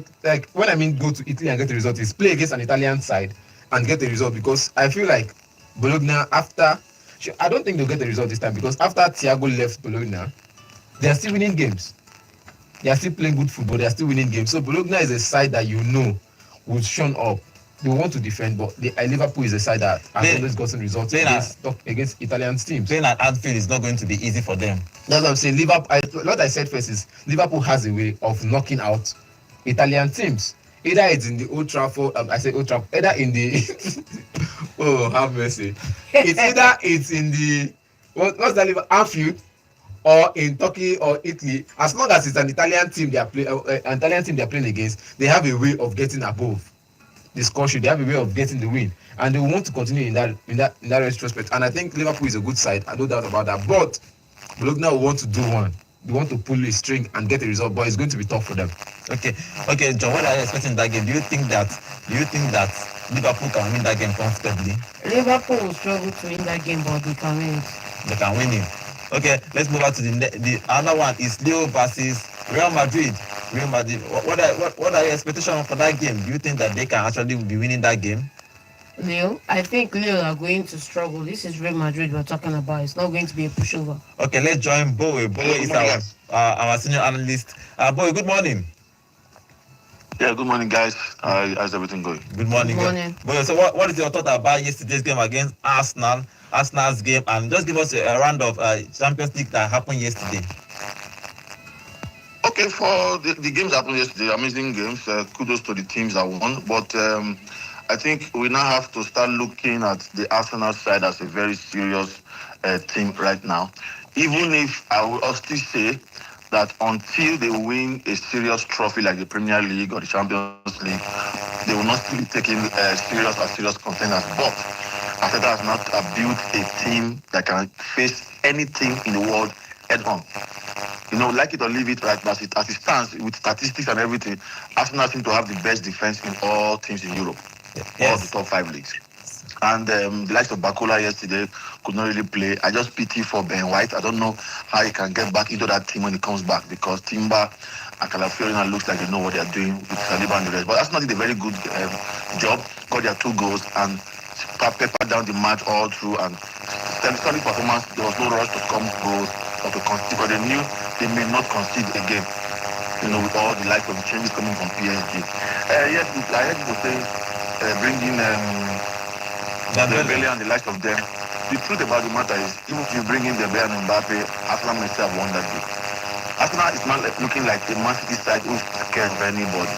[SPEAKER 2] when I mean go to Italy and get a result is play against an Italian side and get a result, because I feel like Bologna I don't think they'll get the result this time, because after Thiago left Bologna, they are still winning games. They are still playing good football. They are still winning games. So Bologna is a side that will shun up. They want to defend, but Liverpool is a side that has always gotten results against Italian teams.
[SPEAKER 4] Playing at Anfield is not going to be easy for them.
[SPEAKER 2] That's what I'm saying. What I said first is Liverpool has a way of knocking out Italian teams. Either it's in the Old Trafford, either in the oh, have mercy. It's in the what's that, Anfield, or in Turkey or Italy. As long as it's an Italian team they are playing against, they have a way of getting above the score sheet. They have a way of getting the win, and they want to continue in that retrospect. And I think Liverpool is a good side. I no doubt about that. But Bologna will want to do one. They want to pull a string and get a result, but it's going to be tough for them.
[SPEAKER 4] Okay, John. What are you expecting that game? Do you think that Liverpool can win that game comfortably?
[SPEAKER 3] Liverpool will struggle to win that game, but they can win it.
[SPEAKER 4] They can win it. Okay, let's move on to the other one. Is Leo versus Real Madrid. What are your expectations for that game? Do you think that they can actually be winning that game?
[SPEAKER 3] Leo, I think Leo are going to struggle. This is Real Madrid we're talking about. It's not going to be a pushover.
[SPEAKER 4] Okay, let's join Bowie. Bowie is our senior analyst. Bowie, good morning.
[SPEAKER 6] Yeah, good morning, guys. How's everything going?
[SPEAKER 4] Good morning. Bowie, so what is your thought about yesterday's game against Arsenal's game, and just give us a round of Champions League that happened yesterday?
[SPEAKER 6] Okay, for the games that happened yesterday, amazing games. Kudos to the teams that won. But I think we now have to start looking at the Arsenal side as a very serious team right now. Even if I will still say that until they win a serious trophy like the Premier League or the Champions League, they will not be taken serious contenders. But after that, not built a team that can face any team in the world head on. Like it or leave it, right, as it stands with statistics and everything, Arsenal seem to have the best defense in all teams in Europe, all the top 5 leagues. And the likes of Bakola yesterday could not really play. I just pity for Ben White. I don't know how he can get back into that team when he comes back, because Timber and Calafiorina looks like they know what they are doing with Saliba and the rest. But Arsenal did a very good job, got their 2 goals and peppered down the match all through, and solid performance. There was no rush to come goals or to concede, but they knew they may not concede again. You know, with all the likes of the changes coming from PSG. Yes, I heard you say bringing Dembele and the likes of them. The truth about the matter is, even if you bring in Dembele and Mbappe, Arsenal may still have won that game. Arsenal is not looking like a Man City side who's scared of anybody.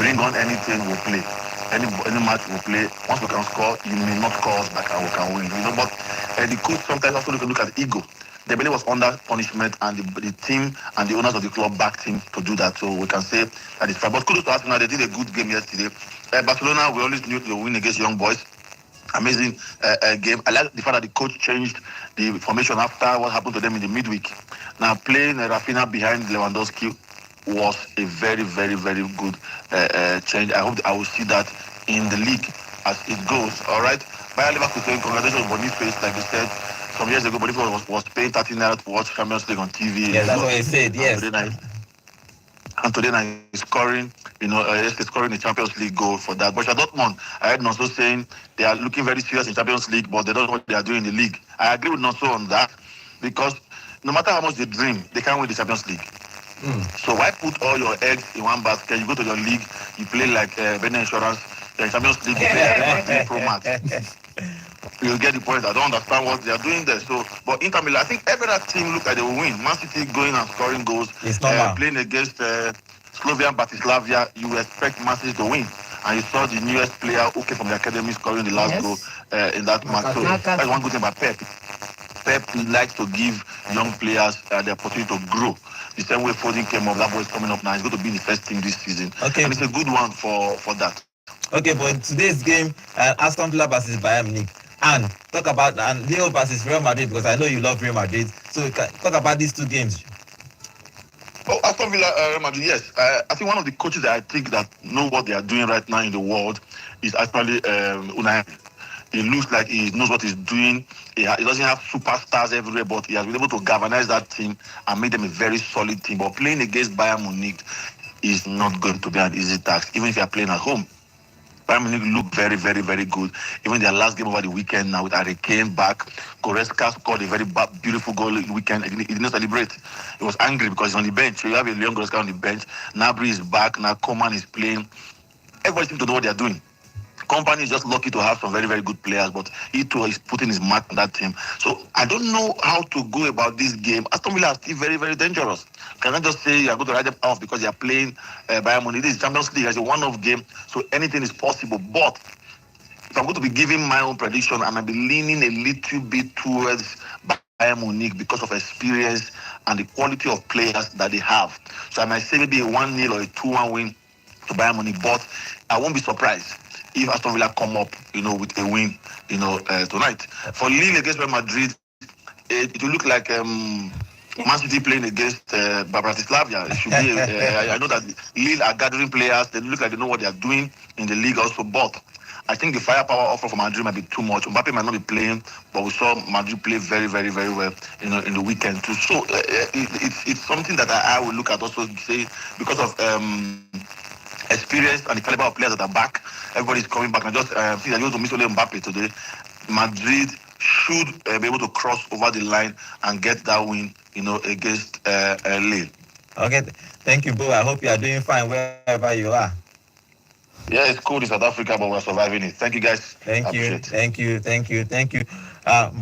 [SPEAKER 6] Bring on anything, we'll play. Any match we'll play. Once we can score, you may not call us back and we can win. You know, but the coach sometimes also look at ego. Dembele was under punishment, and the team and the owners of the club backed him to do that. So we can say that it's fine. But kudos to Arsenal. They did a good game yesterday. Barcelona, we always knew they would win against Young Boys. Amazing game. I like the fact that the coach changed the formation after what happened to them in the midweek. Now playing Rafinha behind Lewandowski was a very, very, very good change. I hope I will see that in the league as it goes. All right. Bayer Leverkusen, congratulations on Boniface, like you said. Some years ago, Boniface was paying 13 naira to watch Champions League on TV.
[SPEAKER 4] Yeah, that's what he said. Yes.
[SPEAKER 6] And today now he's scoring, he's scoring the Champions League goal for that. But Dortmund, I heard Nonso saying they are looking very serious in Champions League, but they don't know what they are doing in the league. I agree with Nonso on that, because no matter how much they dream, they can't win the Champions League. So why put all your eggs in one basket? You go to your league, you play like Benin Insurance, the Champions League, you play Pro Max. You get the point. I don't understand what they are doing there. So, but Inter Milan, I think every other team look like they will win. Man City going and scoring goals. Playing against Slovan Bratislava, you expect Man City to win. And you saw the newest player who came from the academy scoring the last goal in that match. So that's one good thing about Pep. Pep likes to give young players the opportunity to grow. The same way Foden came up, that boy is coming up now. He's going to be in the first team this season.
[SPEAKER 4] Okay.
[SPEAKER 6] And it's a good one for that.
[SPEAKER 4] Okay, but in today's game, Aston Villa versus Bayern Munich. And talk about Leo versus Real Madrid, because I know you love Real Madrid. So talk about these two games.
[SPEAKER 6] Oh, Aston Villa, Real Madrid, yes. I think one of the coaches that I think that know what they are doing right now in the world is actually Unai. He looks like he knows what he's doing. He doesn't have superstars everywhere, but he has been able to galvanize that team and make them a very solid team. But playing against Bayern Munich is not going to be an easy task, even if you are playing at home. Bayern Munich look very, very, very good. Even their last game over the weekend now with Harry Kane back, Goretzka scored a very beautiful goal in the weekend. He didn't celebrate. He was angry because he's on the bench. So you have a Leon Goretzka on the bench. Gnabry is back. Now Coman is playing. Everybody seems to know what they are doing. Company is just lucky to have some very, very good players, but he too is putting his mark on that team. So I don't know how to go about this game. Aston Villa are still very, very dangerous. Cannot just say you are going to write them off because they are playing Bayern Munich. This is Champions League. It's a one-off game, so anything is possible. But if I'm going to be giving my own prediction, I might be leaning a little bit towards Bayern Munich because of experience and the quality of players that they have. So I might say maybe a 1-0 or a 2-1 win to Bayern Munich, but I won't be surprised if Aston Villa come up, with a win, tonight. For Lille against Real Madrid, it will look like Man City playing against Bratislava. It should be. I know that Lille are gathering players. They look like they know what they are doing in the league also, but I think the firepower offer from Madrid might be too much. Mbappe might not be playing, but we saw Madrid play very, very, very well, in the weekend too. So it's something that I will look at also, say, because of experience and the caliber of players that are back. Everybody's coming back. I just think that you to miss only Mbappe today. Madrid should be able to cross over the line and get that win, against Lille.
[SPEAKER 4] Okay, thank you, Bo. I hope you are doing fine wherever you are.
[SPEAKER 6] Yeah, it's cold in South Africa, but we're surviving it. Thank you, guys.
[SPEAKER 4] Thank you.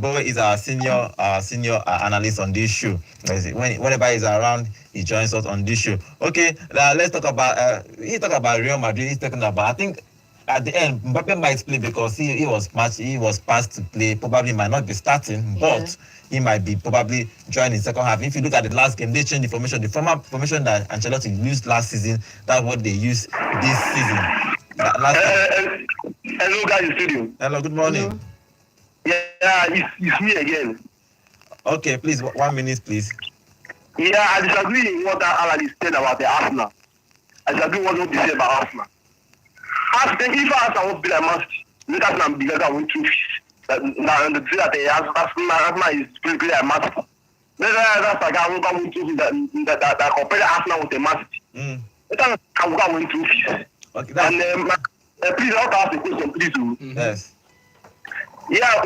[SPEAKER 4] Bo is our senior analyst on this show. Whenever he's around, he joins us on this show. Okay, let's talk about. He talked about Real Madrid. He's talking about. I think at the end, Mbappe might play because he was passed to play. Probably might not be starting, but he might be probably joining second half. If you look at the last game, they changed the formation. The former formation that Ancelotti used last season, that's what they use this season.
[SPEAKER 5] Hello, guys in studio.
[SPEAKER 4] Hello, good morning.
[SPEAKER 5] Yeah, it's me again.
[SPEAKER 4] Okay, please, 1 minute, please.
[SPEAKER 5] Yeah, I disagree with what Alan said about the Arsenal. I disagree with what he said about Arsenal. If Arsenal won't be like Man City, let Arsenal be better win trophies. Now, the thing that Arsenal is pretty like Man City. That's like I won't win trophies that compare Arsenal with the Man City. Let Arsenal win trophies.
[SPEAKER 4] Okay,
[SPEAKER 5] and please, I want to ask a question, please.
[SPEAKER 4] Yes.
[SPEAKER 5] Yeah,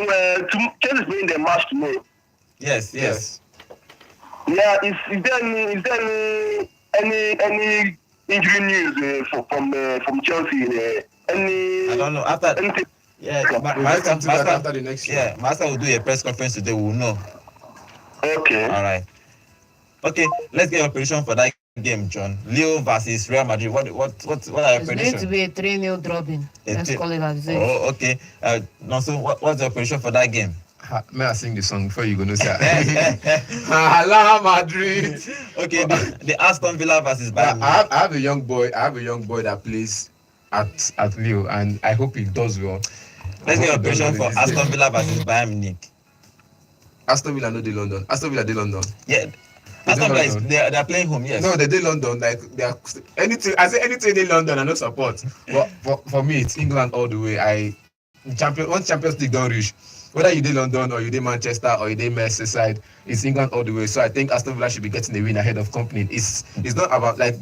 [SPEAKER 5] Chelsea is playing the match tomorrow.
[SPEAKER 4] Yes.
[SPEAKER 5] Now, Yeah, is there any injury news from Chelsea?
[SPEAKER 4] I don't know. After
[SPEAKER 5] Anything?
[SPEAKER 4] yeah,
[SPEAKER 2] We'll get into that after the next show.
[SPEAKER 4] yeah, Master will do a press conference today. We'll know.
[SPEAKER 5] Okay.
[SPEAKER 4] All right. Okay, let's get your prediction for that game, John. Leo versus Real Madrid. What are your
[SPEAKER 3] It's going to
[SPEAKER 4] predictions?
[SPEAKER 3] be a 3-0 dropping. Let's call it as it is.
[SPEAKER 4] Oh, okay. Nonso, what's your prediction for that game?
[SPEAKER 2] May I sing the song before you go no sir? Hala Madrid.
[SPEAKER 4] Okay, the Aston Villa versus Bayern.
[SPEAKER 2] I have a young boy. I have a young boy that plays at Leo, and I hope he does well.
[SPEAKER 4] Let's get your prediction for Aston Villa versus Bayern Munich.
[SPEAKER 2] Aston Villa no dey London. Aston Villa dey London.
[SPEAKER 4] Yeah. Aston Villa is they are playing home, yes.
[SPEAKER 2] No, they dey London. Like they are anything. I say anything in London, I no support. But for me, it's England all the way. Once Champions League don't reach, whether you dey London or you dey Manchester or you dey Merseyside, it's England all the way. So I think Aston Villa should be getting a win ahead of company. It's not about like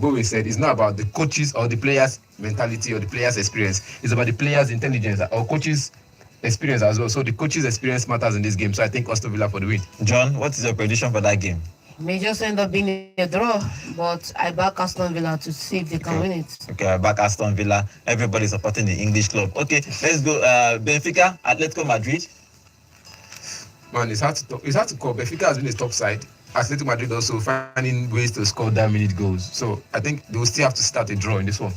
[SPEAKER 2] Bowen said. It's not about the coaches or the players' mentality or the players' experience. It's about the players' intelligence or coaches' experience as well. So the coaches' experience matters in this game. So I think Aston Villa for the win.
[SPEAKER 4] John, what is your prediction for that game?
[SPEAKER 3] May just end up being a draw, but I back Aston Villa to see if they can win it.
[SPEAKER 4] Okay, I back Aston Villa. Everybody supporting the English club. Okay, let's go. Benfica, Atletico Madrid.
[SPEAKER 2] Man, it's hard to call. Benfica has been a top side. Atletico Madrid also finding ways to score that minute goals. So I think they will still have to start a draw in this one.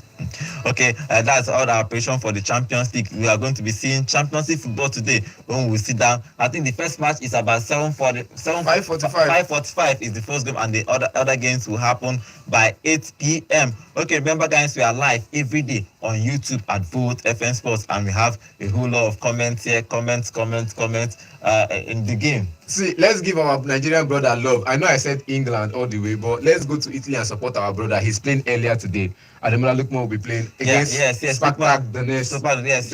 [SPEAKER 4] Okay, that's all our prediction for the Champions League. We are going to be seeing Champions League football today when we sit down. I think the first match is about 5:45 is the first game, and the other games will happen by 8 p.m. Okay, remember guys, we are live every day on YouTube at Volt FM Sports, and we have a whole lot of comments here, comments in the game.
[SPEAKER 2] See, let's give our Nigerian brother love. I know I said England all the way, but let's go to Italy and support our brother. He's playing earlier today. Ademola Lookman will be playing against Spartak Donetsk. Yes,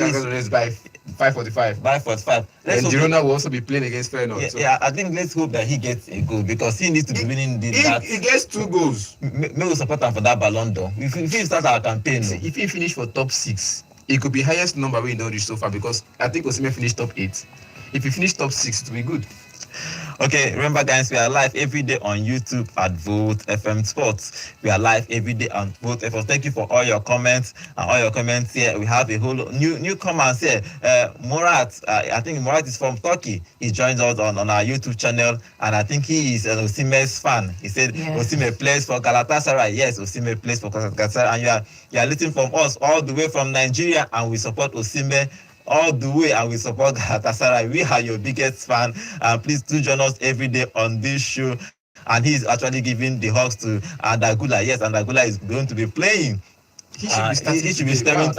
[SPEAKER 2] by 5:45.
[SPEAKER 4] By 5:45.
[SPEAKER 2] And Girona will also be playing against Feyenoord.
[SPEAKER 4] Yeah, I think let's hope that he gets a goal because he needs to be winning that.
[SPEAKER 2] He gets 2 goals.
[SPEAKER 4] Maybe support him for that Ballon d'Or. If he start our campaign,
[SPEAKER 2] if he finish for top 6, it could be highest number we don't reach so far because I think Osimhen finished top 8. If he finish top 6, it will be good.
[SPEAKER 4] Okay, remember guys, we are live every day on YouTube at Volt FM Sports. We are live every day on Volt FM. Thank you for all your comments and all your comments here. We have a whole new comments here. Murat, I think Murat is from Turkey. He joins us on our YouTube channel, and I think he is an Osimhen's fan. He said Osimhen plays for Galatasaray. Yes, Osimhen plays for Galatasaray, and you are listening from us all the way from Nigeria, and we support Osimhen all the way, and we support Galatasaray. We are your biggest fan. Please do join us every day on this show. And he's actually giving the hugs to Andagula. Yes, Andagula is going to be playing. He should be starting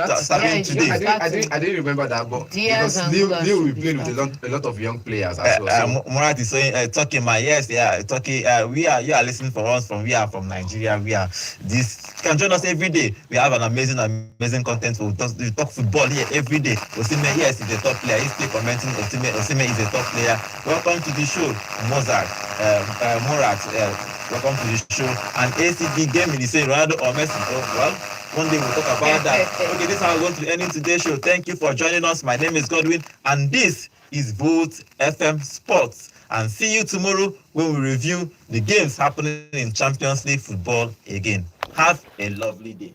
[SPEAKER 4] today.
[SPEAKER 2] I didn't remember that, but because Leo will be playing with a lot of young players as well.
[SPEAKER 4] Murat is saying Turkey, Turkey. You are listening for us we are from Nigeria. We are this. You can join us every day. We have an amazing content. We talk football here every day. Osimhen, yes, is a top player. He's still commenting. Osimhen is a top player. Welcome to the show, Murat. Welcome to the show. And ACB gaming is saying Ronaldo or Messi. Well, one day we'll talk about that. Okay, this is how we're going to be ending today's show. Thank you for joining us. My name is Godwin, and this is Volt FM Sports. And see you tomorrow when we review the games happening in Champions League football again. Have a lovely day.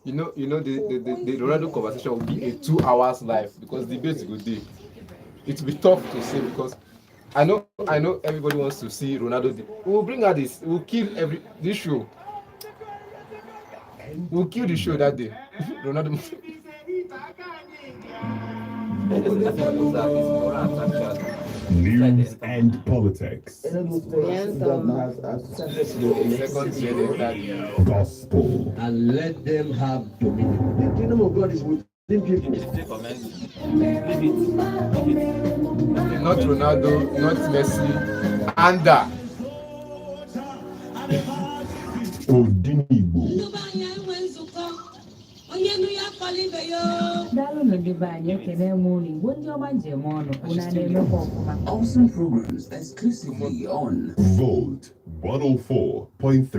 [SPEAKER 2] You know, the Ronaldo conversation will be a 2 hours live because the debate will be. It will be tough to say because I know everybody wants to see Ronaldo. We'll bring out this. We'll kill this show. We'll kill the show that day. Ronaldo.
[SPEAKER 7] News and politics. Gospel.
[SPEAKER 8] And let them have dominion. The kingdom of God is within people.
[SPEAKER 2] Not Ronaldo, not Messi, Anda.
[SPEAKER 7] Odinibo.
[SPEAKER 8] Awesome programs exclusively on
[SPEAKER 7] Volt 104.3